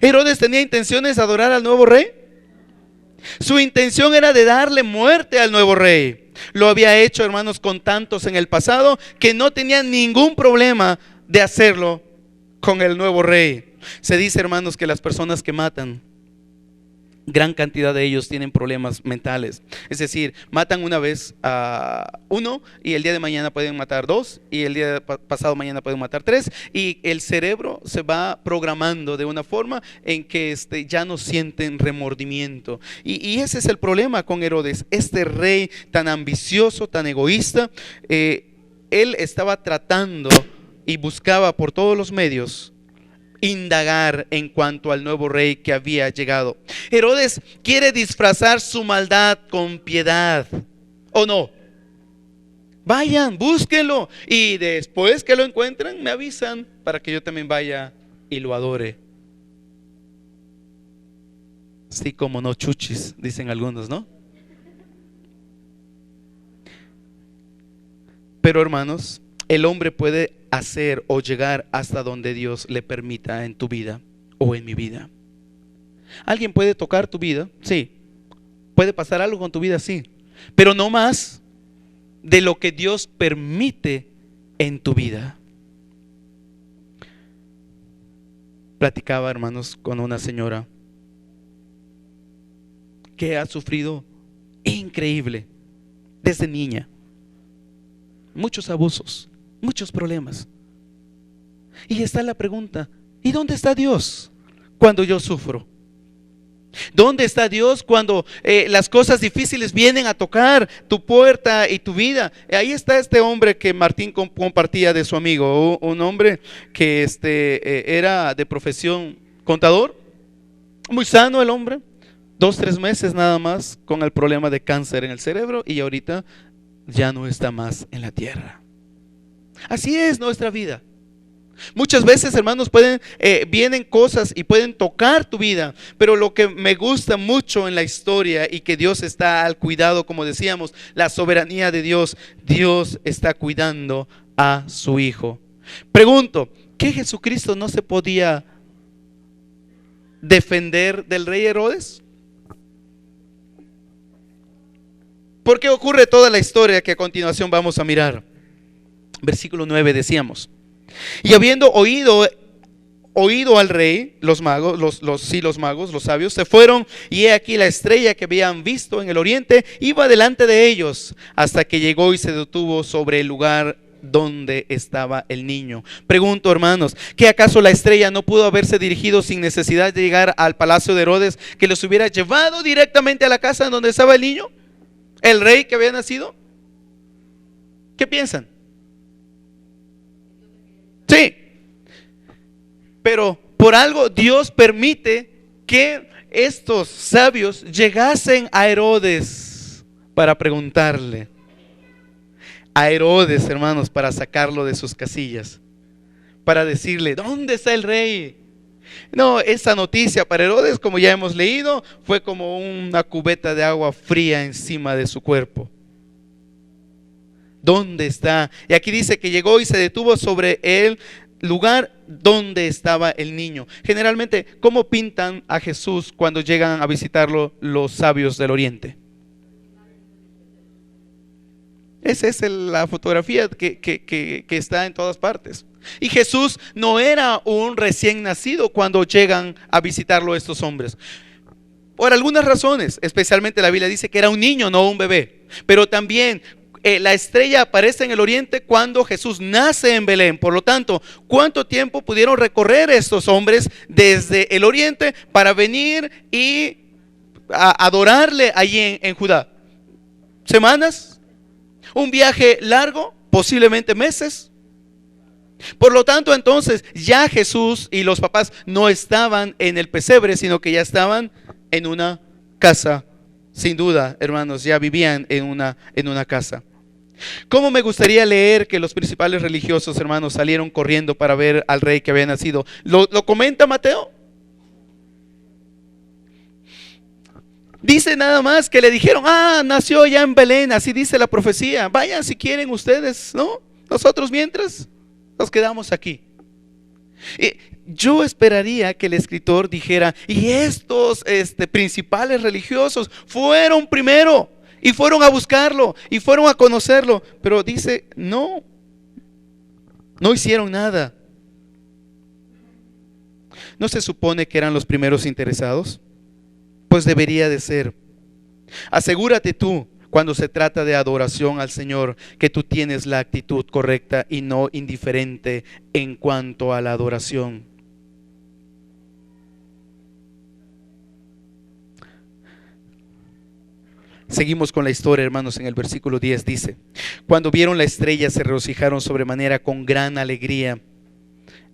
Herodes tenía intenciones de adorar al nuevo rey. Su intención era de darle muerte al nuevo rey. Lo había hecho, hermanos, con tantos en el pasado que no tenían ningún problema de hacerlo con el nuevo rey. Se dice, hermanos, que las personas que matan, gran cantidad de ellos tienen problemas mentales. Es decir, matan una vez a uno y el día de mañana pueden matar dos, y el día pasado mañana pueden matar tres, y el cerebro se va programando de una forma en que ya no sienten remordimiento. Y ese es el problema con Herodes, este rey tan ambicioso, tan egoísta. Él estaba tratando y buscaba por todos los medios indagar en cuanto al nuevo rey que había llegado. Herodes quiere disfrazar su maldad con piedad, ¿o no? Vayan, búsquenlo, y después que lo encuentren me avisan para que yo también vaya y lo adore. Sí, como no, chuchis, dicen algunos, ¿no? Pero, hermanos, el hombre puede hacer o llegar hasta donde Dios le permita en tu vida o en mi vida. Alguien puede tocar tu vida, sí. Puede pasar algo con tu vida, sí. Pero no más de lo que Dios permite en tu vida. Platicaba, hermanos, con una señora que ha sufrido increíble desde niña. Muchos abusos, muchos problemas. Y está la pregunta: ¿y dónde está Dios? cuando yo sufro? ¿Dónde está Dios cuando las cosas difíciles vienen a tocar tu puerta y tu vida? Ahí está este hombre que Martín compartía de su amigo, un hombre que era de profesión contador, muy sano el hombre, 2-3 meses nada más con el problema de cáncer en el cerebro y ahorita ya no está más en la tierra. Así es nuestra vida. Muchas veces, hermanos, vienen cosas y pueden tocar tu vida, pero lo que me gusta mucho en la historia y que Dios está al cuidado, como decíamos, la soberanía de Dios, Dios está cuidando a su Hijo. Pregunto, ¿qué Jesucristo no se podía defender del rey Herodes? ¿Por qué ocurre toda la historia que a continuación vamos a mirar? Versículo 9 decíamos: y habiendo oído al rey, los magos, los sabios, se fueron, y he aquí la estrella que habían visto en el oriente iba delante de ellos, hasta que llegó y se detuvo sobre el lugar donde estaba el niño. Pregunto, hermanos, ¿que acaso la estrella no pudo haberse dirigido sin necesidad de llegar al palacio de Herodes, que los hubiera llevado directamente a la casa en donde estaba el niño, el rey que había nacido? ¿Qué piensan? Sí, pero por algo Dios permite que estos sabios llegasen a Herodes para preguntarle. A Herodes, hermanos, para sacarlo de sus casillas, para decirle, ¿dónde está el rey? No, esa noticia para Herodes, como ya hemos leído, fue como una cubeta de agua fría encima de su cuerpo. ¿Dónde está? Y aquí dice que llegó y se detuvo sobre el lugar donde estaba el niño. Generalmente, ¿cómo pintan a Jesús cuando llegan a visitarlo los sabios del oriente? Esa es la fotografía que está en todas partes. Y Jesús no era un recién nacido cuando llegan a visitarlo estos hombres. Por algunas razones, especialmente la Biblia dice que era un niño, no un bebé. Pero también la estrella aparece en el oriente cuando Jesús nace en Belén. Por lo tanto, ¿cuánto tiempo pudieron recorrer estos hombres desde el oriente para venir y adorarle allí en Judá? ¿Semanas? ¿Un viaje largo? Posiblemente meses. Por lo tanto, entonces ya Jesús y los papás no estaban en el pesebre, sino que ya estaban en una casa. Sin duda, hermanos, ya vivían en una casa. ¿Cómo me gustaría leer que los principales religiosos, hermanos, salieron corriendo para ver al rey que había nacido? ¿Lo comenta Mateo? Dice nada más que le dijeron, nació ya en Belén, así dice la profecía. Vayan si quieren ustedes, ¿no? Nosotros mientras nos quedamos aquí. Yo esperaría que el escritor dijera, y estos principales religiosos fueron primero y fueron a buscarlo y fueron a conocerlo, pero dice, no hicieron nada. ¿No se supone que eran los primeros interesados? Pues debería de ser. Asegúrate tú, cuando se trata de adoración al Señor, que tú tienes la actitud correcta y no indiferente en cuanto a la adoración. Seguimos con la historia, hermanos. En el versículo 10 dice: cuando vieron la estrella se regocijaron sobremanera con gran alegría,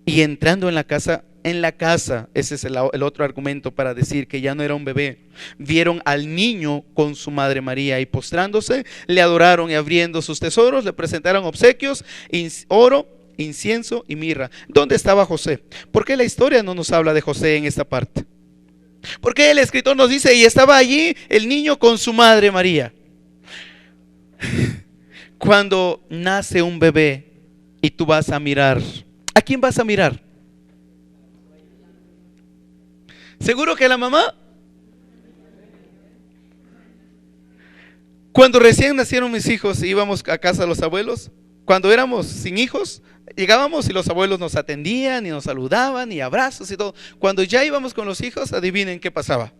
y entrando en la casa, ese es el otro argumento para decir que ya no era un bebé, vieron al niño con su madre María, y postrándose le adoraron, y abriendo sus tesoros le presentaron obsequios, oro, incienso y mirra. ¿Dónde estaba José? ¿Por qué la historia no nos habla de José en esta parte? ¿Por qué el escritor nos dice, y estaba allí el niño con su madre María? Cuando nace un bebé y tú vas a mirar, ¿a quién vas a mirar? ¿Seguro que la mamá? Cuando recién nacieron mis hijos y íbamos a casa de los abuelos, cuando éramos sin hijos, llegábamos y los abuelos nos atendían y nos saludaban y abrazos y todo. Cuando ya íbamos con los hijos, adivinen qué pasaba.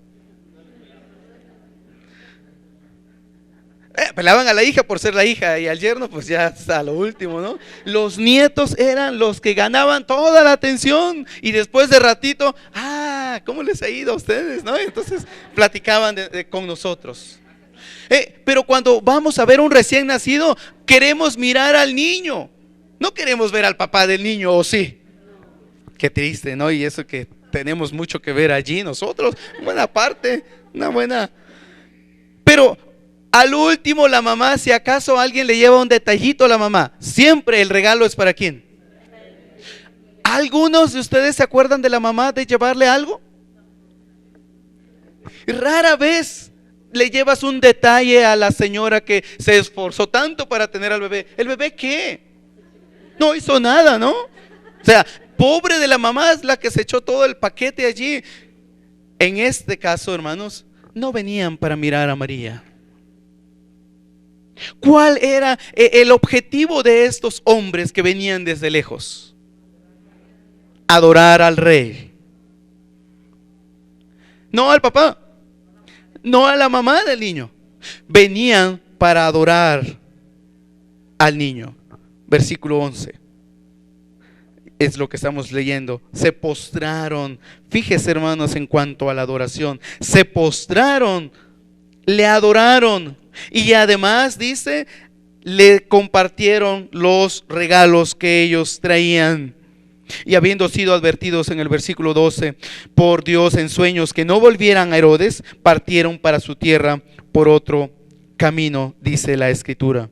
Pelaban a la hija por ser la hija, y al yerno pues ya hasta lo último, ¿no? Los nietos eran los que ganaban toda la atención, y después de ratito, ¿cómo les ha ido a ustedes? ¿No? Entonces platicaban con nosotros. Pero cuando vamos a ver un recién nacido, queremos mirar al niño. No queremos ver al papá del niño, ¿o sí? Qué triste, ¿no? Y eso que tenemos mucho que ver allí nosotros. Buena parte, una buena. Pero al último la mamá, si acaso alguien le lleva un detallito a la mamá, siempre el regalo es para quién. ¿Algunos de ustedes se acuerdan de la mamá de llevarle algo? Rara vez le llevas un detalle a la señora que se esforzó tanto para tener al bebé. ¿El bebé qué? No hizo nada, ¿no? O sea, pobre de la mamá, es la que se echó todo el paquete allí. En este caso, hermanos, no venían para mirar a María. ¿Cuál era el objetivo de estos hombres que venían desde lejos? Adorar al rey. No al papá, no a la mamá del niño. Venían para adorar al niño. Versículo 11. Es lo que estamos leyendo. Se postraron. Fíjese, hermanos, en cuanto a la adoración. Se postraron, le adoraron. Y además dice, le compartieron los regalos que ellos traían. Y habiendo sido advertidos en el versículo 12 por Dios en sueños que no volvieran a Herodes, partieron para su tierra por otro camino, dice la Escritura.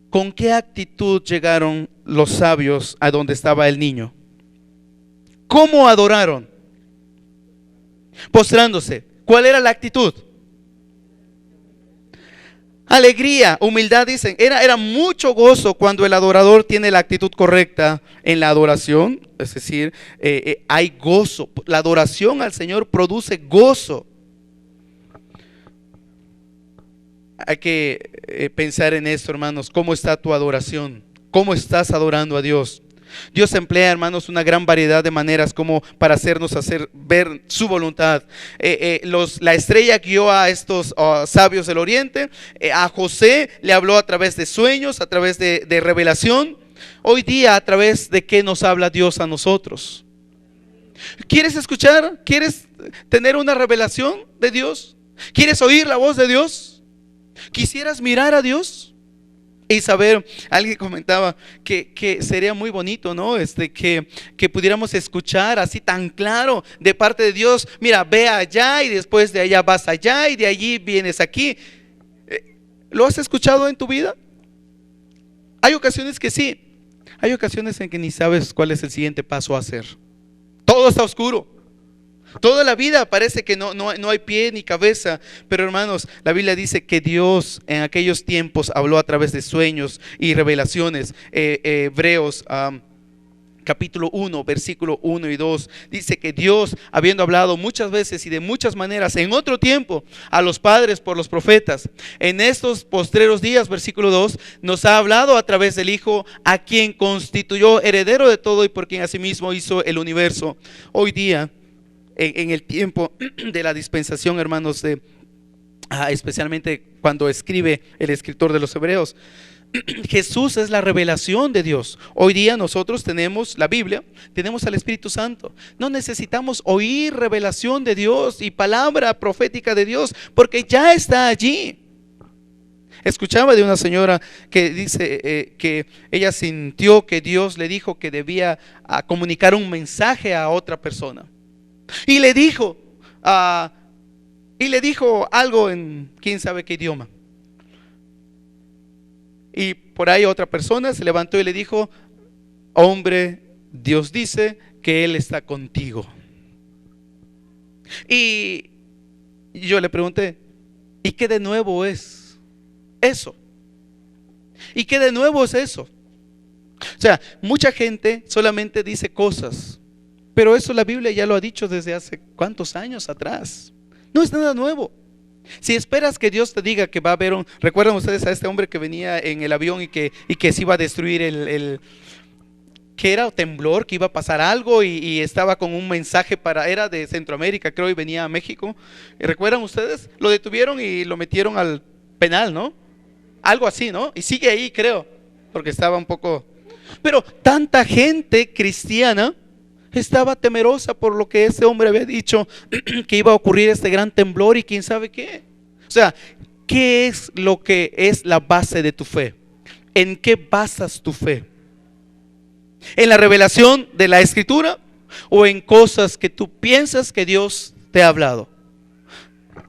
¿Con qué actitud llegaron los sabios a donde estaba el niño? ¿Cómo adoraron? Postrándose. ¿Cuál era la actitud? Alegría, humildad, dicen. Era mucho gozo cuando el adorador tiene la actitud correcta en la adoración. Es decir, hay gozo. La adoración al Señor produce gozo. Hay que pensar en esto, hermanos. ¿Cómo está tu adoración? ¿Cómo estás adorando a Dios? Dios emplea, hermanos, una gran variedad de maneras como para hacernos ver su voluntad. La estrella guió a estos sabios del oriente. A José le habló a través de sueños, a través de revelación. Hoy día, a través de qué nos habla Dios a nosotros. ¿Quieres escuchar? ¿Quieres tener una revelación de Dios? ¿Quieres oír la voz de Dios? ¿Quisieras mirar a Dios? Y saber, alguien comentaba que sería muy bonito, ¿no? Que pudiéramos escuchar así tan claro de parte de Dios. Mira, ve allá y después de allá vas allá y de allí vienes aquí. ¿Lo has escuchado en tu vida? Hay ocasiones que sí. Hay ocasiones en que ni sabes cuál es el siguiente paso a hacer. Todo está oscuro. Toda la vida parece que no hay pie ni cabeza. Pero hermanos, la Biblia dice que Dios en aquellos tiempos habló a través de sueños y revelaciones. Hebreos capítulo 1, versículo 1 y 2 dice que Dios, habiendo hablado muchas veces y de muchas maneras en otro tiempo a los padres por los profetas, en estos postreros días, versículo 2, nos ha hablado a través del Hijo, a quien constituyó heredero de todo y por quien asimismo hizo el universo. Hoy día, en el tiempo de la dispensación, hermanos, especialmente cuando escribe el escritor de los Hebreos, Jesús es la revelación de Dios. Hoy día nosotros tenemos la Biblia, tenemos al Espíritu Santo. No necesitamos oír revelación de Dios y palabra profética de Dios, porque ya está allí. Escuchaba de una señora que dice que ella sintió que Dios le dijo que debía comunicar un mensaje a otra persona. Y le dijo algo en quién sabe qué idioma. Y por ahí otra persona se levantó y le dijo: hombre, Dios dice que Él está contigo. Y yo le pregunté: ¿y qué de nuevo es eso? ¿Y qué de nuevo es eso? O sea, mucha gente solamente dice cosas, pero eso la Biblia ya lo ha dicho desde hace cuántos años atrás. No es nada nuevo. Si esperas que Dios te diga que va a haber ¿recuerdan ustedes a este hombre que venía en el avión y que se iba a destruir que era temblor, que iba a pasar algo y estaba con un mensaje era de Centroamérica, creo, y venía a México? ¿Recuerdan ustedes? Lo detuvieron y lo metieron al penal, ¿no? Algo así, ¿no? Y sigue ahí, creo, porque estaba un poco... Pero tanta gente cristiana estaba temerosa por lo que ese hombre había dicho, que iba a ocurrir este gran temblor y quién sabe qué. O sea, ¿qué es lo que es la base de tu fe? ¿En qué basas tu fe? ¿En la revelación de la Escritura o en cosas que tú piensas que Dios te ha hablado?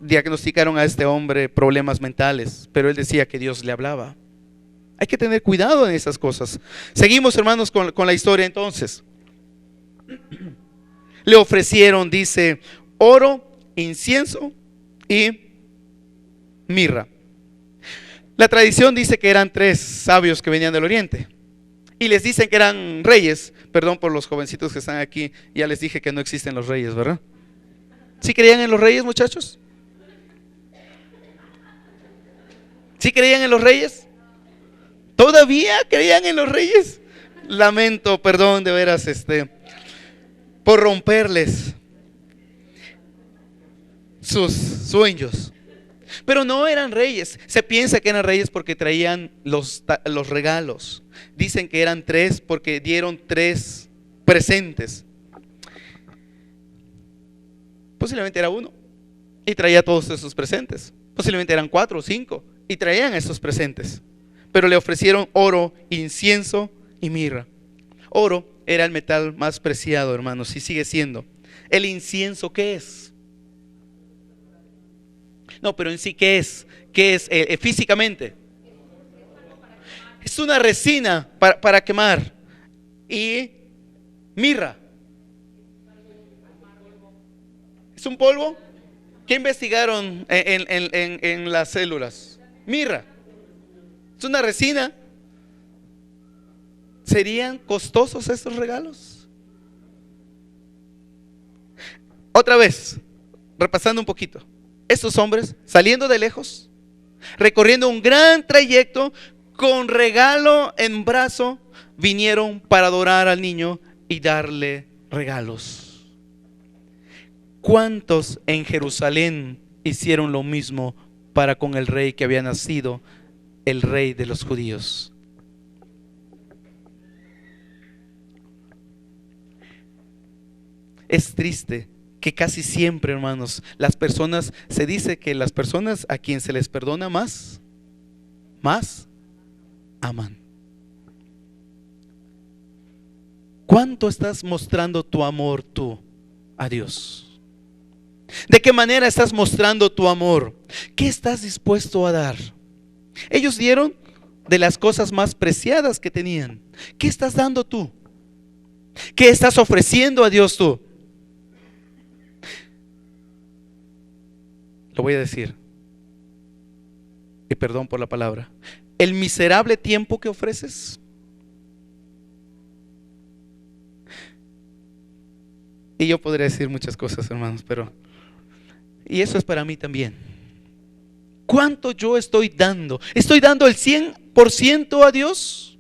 Diagnosticaron a este hombre problemas mentales, pero él decía que Dios le hablaba. Hay que tener cuidado en esas cosas. Seguimos, hermanos, con la historia entonces. Le ofrecieron, dice, oro, incienso y mirra. La tradición dice que eran 3 sabios que venían del oriente y les dicen que eran reyes. Perdón por los jovencitos que están aquí, ya les dije que no existen los reyes, ¿verdad? ¿Sí creían en los reyes, muchachos? ¿Sí creían en los reyes? ¿Todavía creían en los reyes? Lamento, perdón, de veras, por romperles sus sueños. Pero no eran reyes. Se piensa que eran reyes porque traían los regalos. Dicen que eran 3 porque dieron 3 presentes. Posiblemente era 1 y traía todos esos presentes. Posiblemente eran 4 o 5 y traían esos presentes. Pero le ofrecieron oro, incienso y mirra. Oro era el metal más preciado, hermanos, y sigue siendo. ¿El incienso qué es? No, pero en sí, ¿qué es? ¿Qué es físicamente? Es una resina para quemar. Y mirra. ¿Es un polvo? ¿Qué investigaron en las células? Mirra. Es una resina. ¿Serían costosos estos regalos? Otra vez, repasando un poquito. Estos hombres saliendo de lejos, recorriendo un gran trayecto, con regalo en brazo, vinieron para adorar al niño y darle regalos. ¿Cuántos en Jerusalén hicieron lo mismo para con el rey que había nacido, el rey de los judíos? Es triste que casi siempre, hermanos, se dice que las personas a quien se les perdona más aman. ¿Cuánto estás mostrando tu amor tú a Dios? ¿De qué manera estás mostrando tu amor? ¿Qué estás dispuesto a dar? Ellos dieron de las cosas más preciadas que tenían. ¿Qué estás dando tú? ¿Qué estás ofreciendo a Dios tú? Lo voy a decir, y perdón por la palabra. El miserable tiempo que ofreces. Y yo podría decir muchas cosas, hermanos, pero y eso es para mí también. ¿Cuánto yo estoy dando? ¿Estoy dando el 100% a Dios?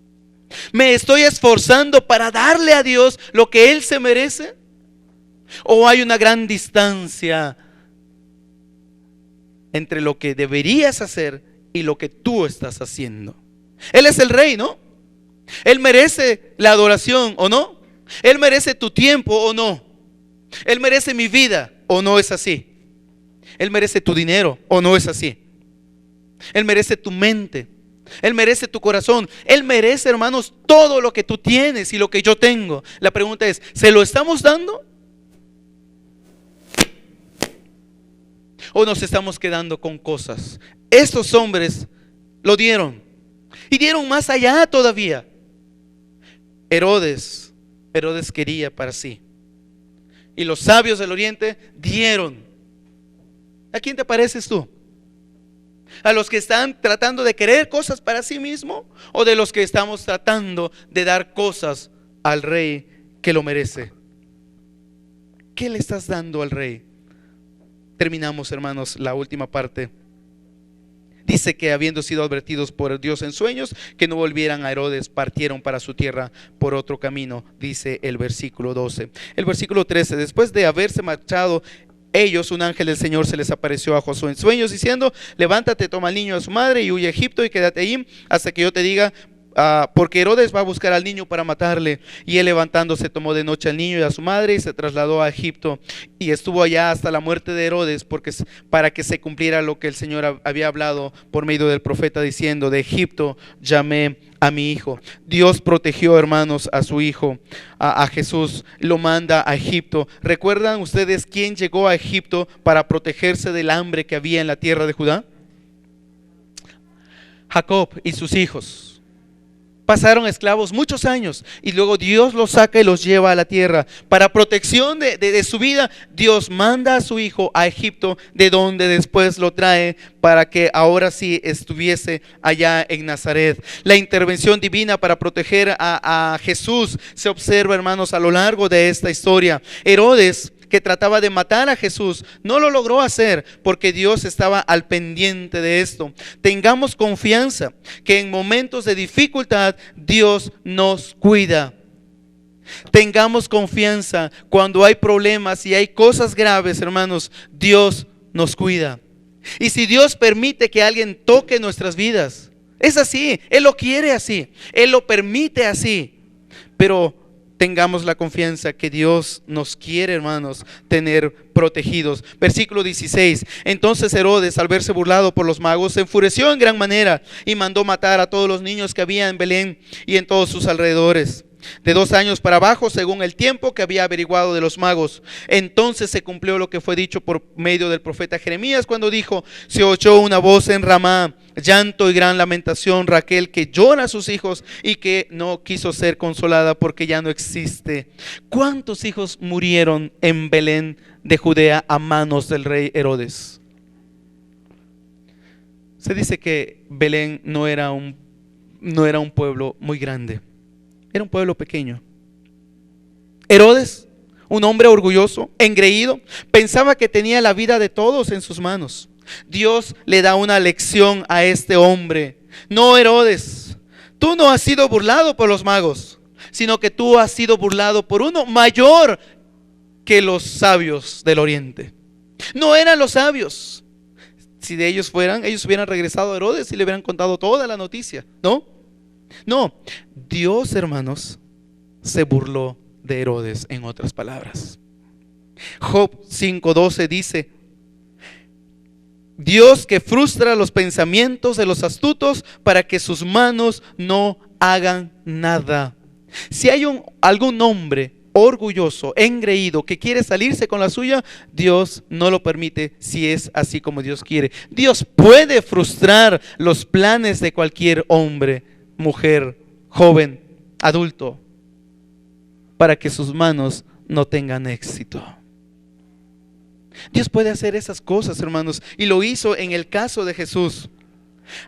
¿Me estoy esforzando para darle a Dios lo que Él se merece? ¿O hay una gran distancia entre lo que deberías hacer y lo que tú estás haciendo? Él es el rey, ¿no? Él merece la adoración, ¿o no? Él merece tu tiempo, ¿o no? Él merece mi vida, ¿o no es así? Él merece tu dinero, ¿o no es así? Él merece tu mente, Él merece tu corazón, Él merece, hermanos, todo lo que tú tienes y lo que yo tengo. La pregunta es, ¿se lo estamos dando? ¿O nos estamos quedando con cosas? Estos hombres lo dieron y dieron más allá todavía. Herodes quería para sí, y los sabios del oriente dieron. ¿A quién te pareces tú? ¿A los que están tratando de querer cosas para sí mismo, o de los que estamos tratando de dar cosas al rey que lo merece? ¿Qué le estás dando al rey? Terminamos, hermanos, la última parte. Dice que habiendo sido advertidos por Dios en sueños que no volvieran a Herodes, partieron para su tierra por otro camino, dice el versículo 12. El versículo 13, después de haberse marchado ellos, un ángel del Señor se les apareció a Josué en sueños diciendo: levántate, toma al niño a su madre y huye a Egipto y quédate ahí hasta que yo te diga porque Herodes va a buscar al niño para matarle. Y él, levantándose, tomó de noche al niño y a su madre y se trasladó a Egipto, y estuvo allá hasta la muerte de Herodes, para que se cumpliera lo que el Señor había hablado por medio del profeta, diciendo: de Egipto llamé a mi hijo. Dios protegió, hermanos, a su hijo, a Jesús, lo manda a Egipto. ¿Recuerdan ustedes quién llegó a Egipto para protegerse del hambre que había en la tierra de Judá? Jacob y sus hijos. Pasaron esclavos muchos años y luego Dios los saca y los lleva a la tierra. Para protección de su vida, Dios manda a su hijo a Egipto, de donde después lo trae para que ahora sí estuviese allá en Nazaret. La intervención divina para proteger a Jesús se observa, hermanos, a lo largo de esta historia. Herodes, que trataba de matar a Jesús, no lo logró hacer porque Dios estaba al pendiente de esto. Tengamos confianza que en momentos de dificultad Dios nos cuida. Tengamos confianza cuando hay problemas y hay cosas graves, hermanos, Dios nos cuida. Y si Dios permite que alguien toque nuestras vidas, es así, Él lo quiere así, Él lo permite así, pero tengamos la confianza que Dios nos quiere, hermanos, tener protegidos. Versículo 16. Entonces Herodes, al verse burlado por los magos, se enfureció en gran manera y mandó matar a todos los niños que había en Belén y en todos sus alrededores, de 2 años para abajo, según el tiempo que había averiguado de los magos. Entonces se cumplió lo que fue dicho por medio del profeta Jeremías, cuando dijo: se oyó una voz en Ramá, llanto y gran lamentación, Raquel que llora a sus hijos y que no quiso ser consolada porque ya no existe. ¿Cuántos hijos murieron en Belén de Judea a manos del rey Herodes? Se dice que Belén no era un pueblo muy grande, era un pueblo pequeño. Herodes, un hombre orgulloso, engreído, pensaba que tenía la vida de todos en sus manos. Dios le da una lección a este hombre: no, Herodes, tú no has sido burlado por los magos, sino que tú has sido burlado por uno mayor que los sabios del oriente. No eran los sabios. Si de ellos fueran, ellos hubieran regresado a Herodes y le hubieran contado toda la noticia. No, Dios, hermanos, se burló de Herodes, en otras palabras. Job 5:12 dice: Dios que frustra los pensamientos de los astutos para que sus manos no hagan nada. Si hay algún hombre orgulloso, engreído, que quiere salirse con la suya, Dios no lo permite si es así como Dios quiere. Dios puede frustrar los planes de cualquier hombre, mujer, joven, adulto, para que sus manos no tengan éxito. Dios puede hacer esas cosas, hermanos, y lo hizo en el caso de Jesús,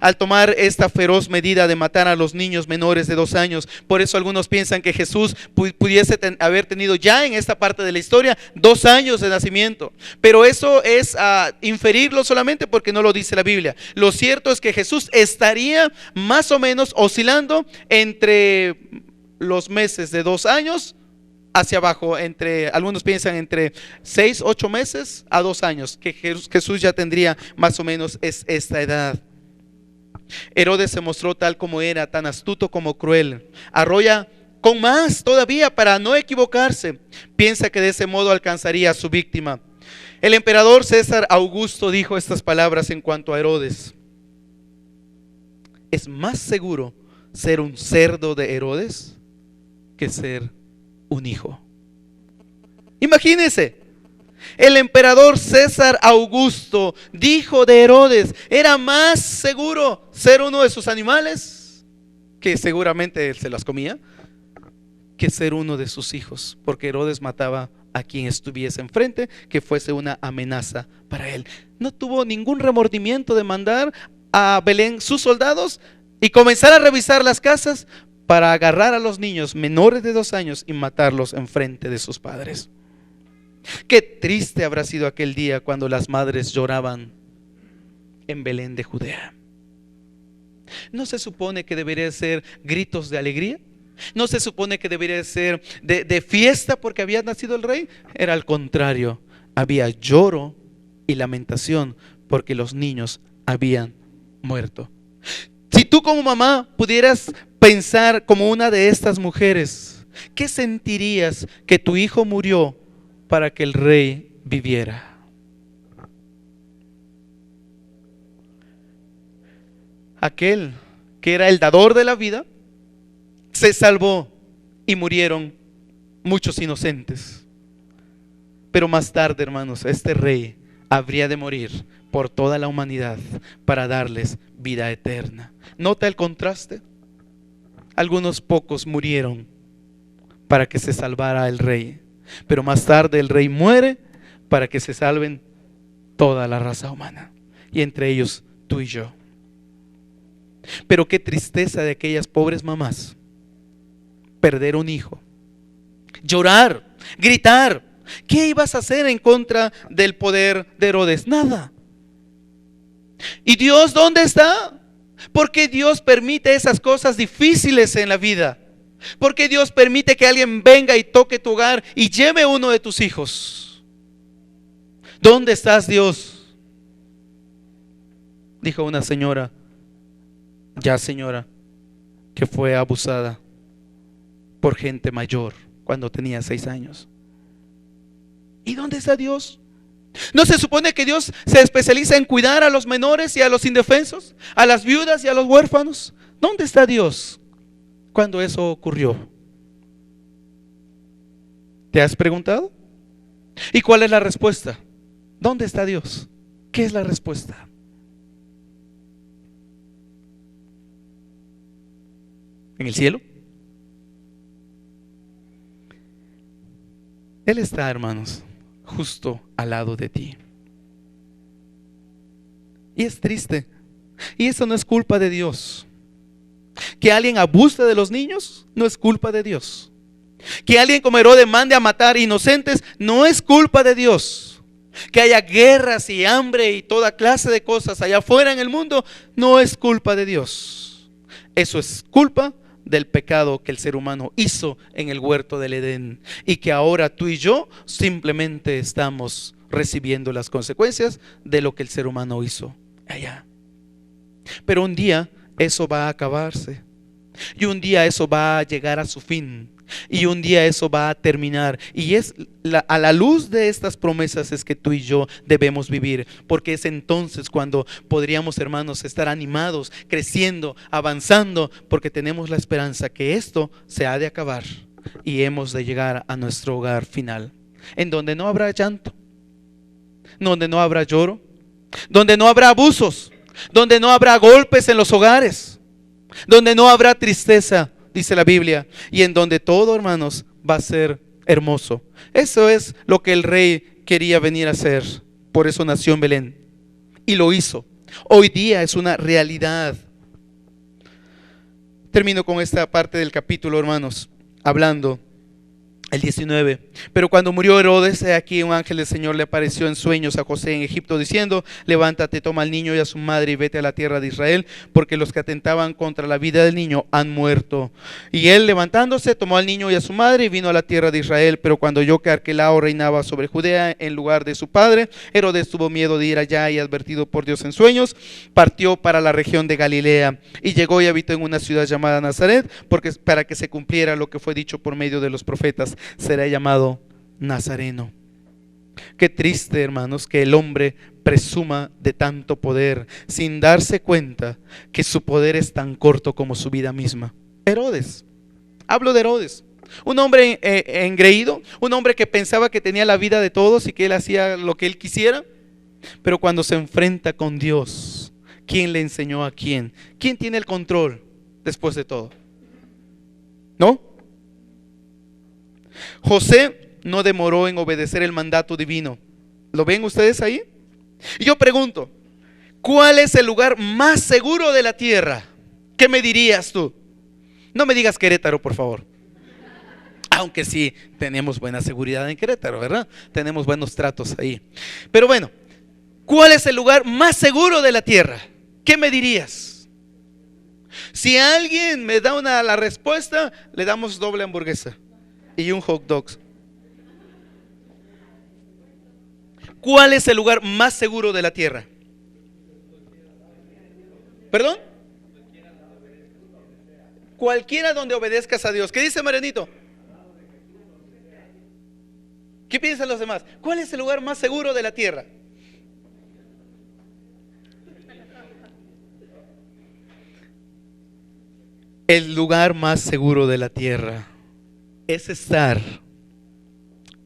al tomar esta feroz medida de matar a los niños menores de 2 años. Por eso algunos piensan que Jesús pudiese haber tenido ya en esta parte de la historia 2 años de nacimiento, pero eso es inferirlo solamente porque no lo dice la Biblia. Lo cierto es que Jesús estaría más o menos oscilando entre los meses de 2 años hacia abajo, algunos piensan entre 6, 8 meses a 2 años, que Jesús ya tendría más o menos esta edad. Herodes se mostró tal como era, tan astuto como cruel. Arrolla con más todavía para no equivocarse. Piensa que de ese modo alcanzaría a su víctima. El emperador César Augusto dijo estas palabras en cuanto a Herodes: es más seguro ser un cerdo de Herodes que ser un hijo. Imagínense, el emperador César Augusto dijo de Herodes: era más seguro ser uno de sus animales, que seguramente se las comía, que ser uno de sus hijos, porque Herodes mataba a quien estuviese enfrente, que fuese una amenaza para él. No tuvo ningún remordimiento de mandar a Belén sus soldados y comenzar a revisar las casas para agarrar a los niños menores de 2 años y matarlos enfrente de sus padres. Qué triste habrá sido aquel día cuando las madres lloraban en Belén de Judea. ¿No se supone que debería ser gritos de alegría? ¿No se supone que debería ser de fiesta porque había nacido el rey? Era al contrario, había lloro y lamentación porque los niños habían muerto. Si tú como mamá pudieras pensar como una de estas mujeres, ¿qué sentirías que tu hijo murió para que el rey viviera? Aquel que era el dador de la vida se salvó y murieron muchos inocentes. Pero más tarde, hermanos, este rey habría de morir por toda la humanidad para darles vida eterna. ¿Nota el contraste? Algunos pocos murieron para que se salvara el rey, pero más tarde el rey muere para que se salven toda la raza humana, y entre ellos tú y yo. Pero qué tristeza de aquellas pobres mamás perder un hijo, llorar, gritar. ¿Qué ibas a hacer en contra del poder de Herodes? Nada. ¿Y Dios dónde está? ¿Por qué Dios permite esas cosas difíciles en la vida? ¿Por qué Dios permite que alguien venga y toque tu hogar y lleve uno de tus hijos? ¿Dónde estás, Dios? Dijo una señora, que fue abusada por gente mayor cuando tenía 6 años. ¿Y dónde está Dios? ¿No se supone que Dios se especializa en cuidar a los menores y a los indefensos, a las viudas y a los huérfanos? ¿Dónde está Dios cuando eso ocurrió? ¿Te has preguntado? ¿Y cuál es la respuesta? ¿Dónde está Dios? ¿Qué es la respuesta? ¿En el cielo? Él está, hermanos, justo al lado de ti. Y es triste. Y eso no es culpa de Dios. Que alguien abuse de los niños no es culpa de Dios. Que alguien como Herodes mande a matar inocentes no es culpa de Dios. Que haya guerras y hambre y toda clase de cosas allá afuera en el mundo no es culpa de Dios. Eso es culpa del pecado que el ser humano hizo en el huerto del Edén, y que ahora tú y yo simplemente estamos recibiendo las consecuencias de lo que el ser humano hizo allá. Pero un día eso va a acabarse, y un día eso va a llegar a su fin, y un día eso va a terminar. Y es a la luz de estas promesas es que tú y yo debemos vivir, porque es entonces cuando podríamos, hermanos, estar animados, creciendo, avanzando, porque tenemos la esperanza que esto se ha de acabar y hemos de llegar a nuestro hogar final, en donde no habrá llanto, donde no habrá lloro, donde no habrá abusos, donde no habrá golpes en los hogares, donde no habrá tristeza, dice la Biblia, y en donde todo, hermanos, va a ser hermoso. Eso es lo que el rey quería venir a hacer. Por eso nació en Belén y lo hizo. Hoy día es una realidad. Termino con esta parte del capítulo, hermanos, hablando el 19. Pero cuando murió Herodes, he aquí un ángel del Señor le apareció en sueños a José en Egipto diciendo: levántate, toma al niño y a su madre y vete a la tierra de Israel, porque los que atentaban contra la vida del niño han muerto. Y él, levantándose, tomó al niño y a su madre y vino a la tierra de Israel. Pero cuando oyó que Arquelao reinaba sobre Judea en lugar de su padre, Herodes tuvo miedo de ir allá, y advertido por Dios en sueños, partió para la región de Galilea y llegó y habitó en una ciudad llamada Nazaret, porque para que se cumpliera lo que fue dicho por medio de los profetas: será llamado Nazareno. Qué triste, hermanos, que el hombre presuma de tanto poder sin darse cuenta que su poder es tan corto como su vida misma. Herodes, hablo de Herodes, un hombre engreído, un hombre que pensaba que tenía la vida de todos y que él hacía lo que él quisiera. Pero cuando se enfrenta con Dios, ¿quién le enseñó a quién? ¿Quién tiene el control después de todo? ¿No? José no demoró en obedecer el mandato divino. ¿Lo ven ustedes ahí? Y yo pregunto, ¿cuál es el lugar más seguro de la tierra? ¿Qué me dirías tú? No me digas Querétaro, por favor. Aunque sí, tenemos buena seguridad en Querétaro, ¿verdad? Tenemos buenos tratos ahí. Pero bueno, ¿cuál es el lugar más seguro de la tierra? ¿Qué me dirías? Si alguien me da la respuesta, le damos doble hamburguesa y un hot dog. ¿Cuál es el lugar más seguro de la tierra? ¿Perdón? Cualquiera donde obedezcas a Dios. ¿Qué dice Marianito? ¿Qué piensan los demás? ¿Cuál es el lugar más seguro de la tierra? El lugar más seguro de la tierra es estar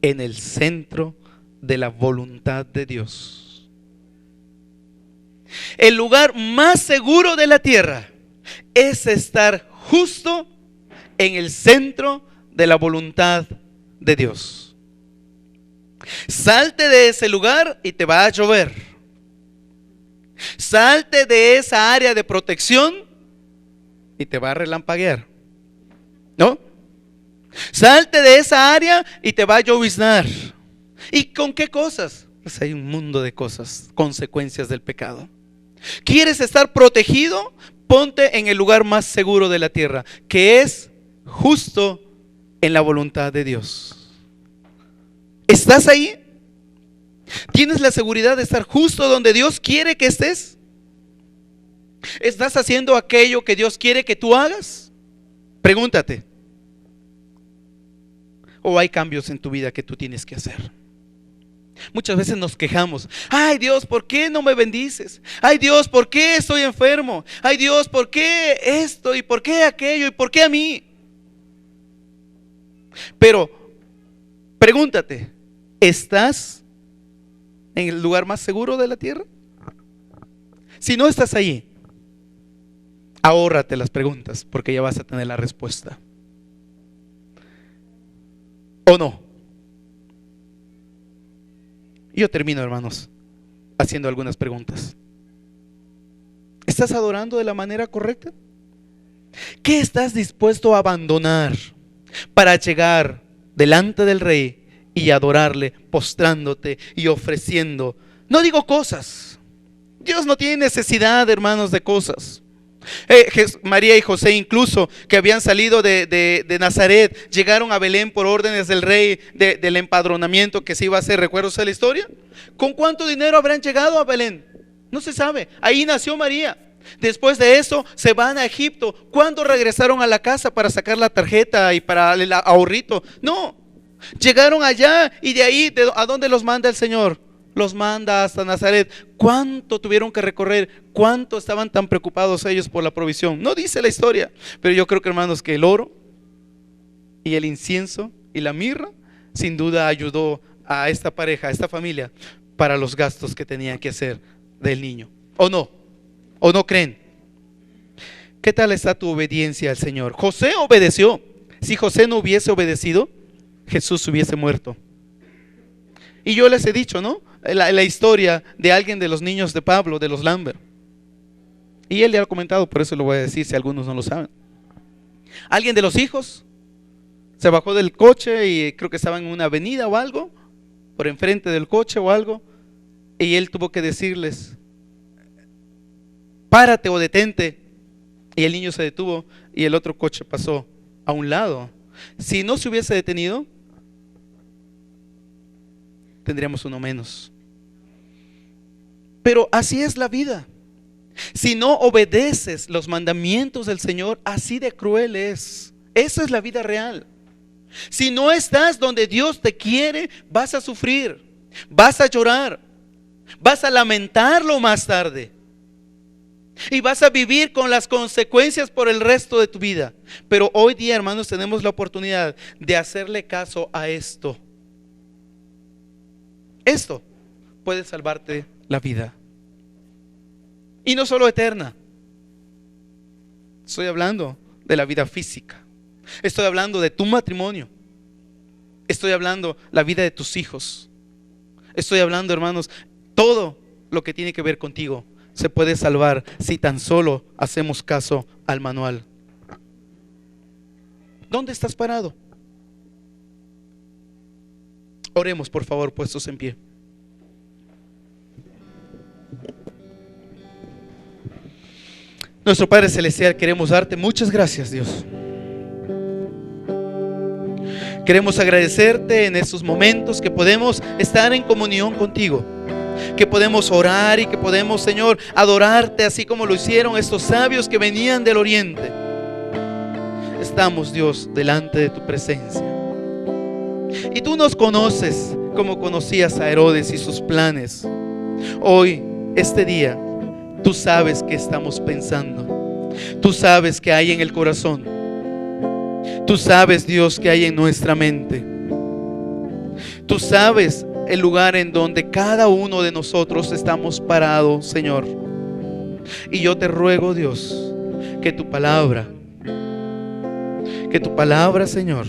en el centro de la voluntad de Dios. El lugar más seguro de la tierra es estar justo en el centro de la voluntad de Dios. Salte de ese lugar y te va a llover. Salte de esa área de protección y te va a relampaguear, ¿no? Salte de esa área y te va a lloviznar. ¿Y con qué cosas? Pues hay un mundo de cosas, consecuencias del pecado. ¿Quieres estar protegido? Ponte en el lugar más seguro de la tierra, que es justo en la voluntad de Dios. ¿Estás ahí? ¿Tienes la seguridad de estar justo donde Dios quiere que estés? ¿Estás haciendo aquello que Dios quiere que tú hagas? Pregúntate. ¿O hay cambios en tu vida que tú tienes que hacer? Muchas veces nos quejamos. Ay Dios, ¿por qué no me bendices? Ay Dios, ¿por qué estoy enfermo? Ay Dios, ¿por qué esto? ¿Y por qué aquello? ¿Y por qué a mí? Pero pregúntate, ¿estás en el lugar más seguro de la tierra? Si no estás ahí, ahórrate las preguntas, porque ya vas a tener la respuesta. ¿O no? Yo termino, hermanos, haciendo algunas preguntas. ¿Estás adorando de la manera correcta? ¿Qué estás dispuesto a abandonar para llegar delante del Rey y adorarle, postrándote y ofreciendo? No digo cosas. Dios no tiene necesidad, hermanos, de cosas. María y José, incluso, que habían salido de Nazaret, llegaron a Belén por órdenes del rey, del empadronamiento que se iba a hacer. ¿Recuerdas la historia? ¿Con cuánto dinero habrán llegado a Belén? No se sabe. Ahí nació María. Después de eso se van a Egipto. ¿Cuándo regresaron a la casa para sacar la tarjeta y para el ahorrito? No, llegaron allá y de ahí, ¿a dónde los manda el Señor? Los manda hasta Nazaret. ¿Cuánto tuvieron que recorrer? ¿Cuánto estaban tan preocupados ellos por la provisión? No dice la historia, pero yo creo que, hermanos, que el oro y el incienso y la mirra sin duda ayudó a esta pareja, a esta familia, para los gastos que tenían que hacer del niño. ¿O no? ¿O no creen? ¿Qué tal está tu obediencia al Señor? José obedeció. Si José no hubiese obedecido, Jesús hubiese muerto. Y yo les he dicho, ¿no? La historia de alguien de los niños de Pablo, de los Lambert. Y él le ha comentado, por eso lo voy a decir si algunos no lo saben. Alguien de los hijos se bajó del coche y creo que estaba en una avenida o algo, por enfrente del coche o algo, y él tuvo que decirles: párate o detente. Y el niño se detuvo y el otro coche pasó a un lado. Si no se hubiese detenido, tendríamos uno menos. Pero así es la vida. Si no obedeces los mandamientos del Señor, así de cruel es. Esa es la vida real. Si no estás donde Dios te quiere, vas a sufrir, vas a llorar, vas a lamentarlo más tarde y vas a vivir con las consecuencias por el resto de tu vida. Pero hoy día, hermanos, tenemos la oportunidad de hacerle caso a esto. Esto puede salvarte la vida. Y no solo eterna. Estoy hablando de la vida física. Estoy hablando de tu matrimonio. Estoy hablando la vida de tus hijos. Estoy hablando, hermanos, todo lo que tiene que ver contigo se puede salvar si tan solo hacemos caso al manual. ¿Dónde estás parado? Oremos, por favor, puestos en pie. Nuestro Padre Celestial, queremos darte muchas gracias, Dios. Queremos agradecerte en estos momentos que podemos estar en comunión contigo, que podemos orar y que podemos, Señor, adorarte así como lo hicieron estos sabios que venían del oriente. estamos, Dios, delante de tu presencia. Y tú nos conoces como conocías a Herodes y sus planes. Hoy, este día, tú sabes qué estamos pensando. Tú sabes qué hay en el corazón. Tú sabes, Dios, qué hay en nuestra mente. Tú sabes el lugar en donde cada uno de nosotros estamos parados, Señor. Y yo te ruego, Dios, que tu palabra, Señor,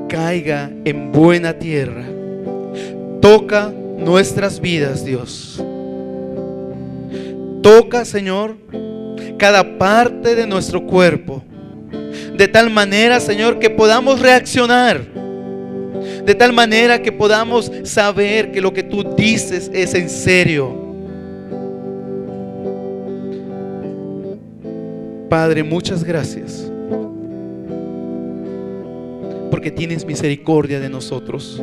caiga en buena tierra. Toca nuestras vidas, Dios. Toca, Señor, cada parte de nuestro cuerpo, de tal manera, Señor, que podamos reaccionar, de tal manera que podamos saber que lo que tú dices es en serio. Padre, muchas gracias, porque tienes misericordia de nosotros,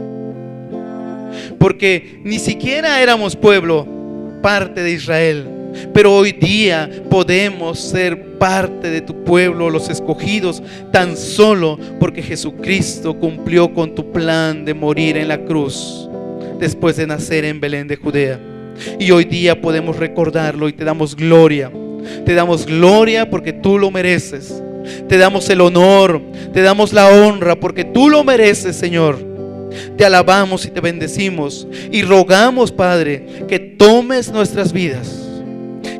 porque ni siquiera éramos pueblo, parte de Israel, pero hoy día podemos ser parte de tu pueblo, los escogidos, tan solo porque Jesucristo cumplió con tu plan de morir en la cruz después de nacer en Belén de Judea. Y hoy día podemos recordarlo y te damos gloria. Te damos gloria porque tú lo mereces. Te damos el honor, te damos la honra porque tú lo mereces, Señor. Te alabamos y te bendecimos y rogamos, Padre, que tomes nuestras vidas,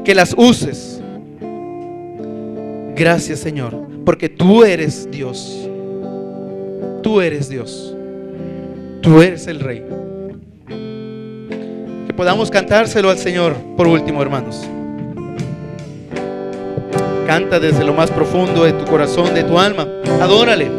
que las uses. Gracias, Señor, porque tú eres Dios. Tú eres Dios. Tú eres el Rey. Que podamos cantárselo al Señor por último, hermanos. Canta desde lo más profundo de tu corazón, de tu alma. Adórale.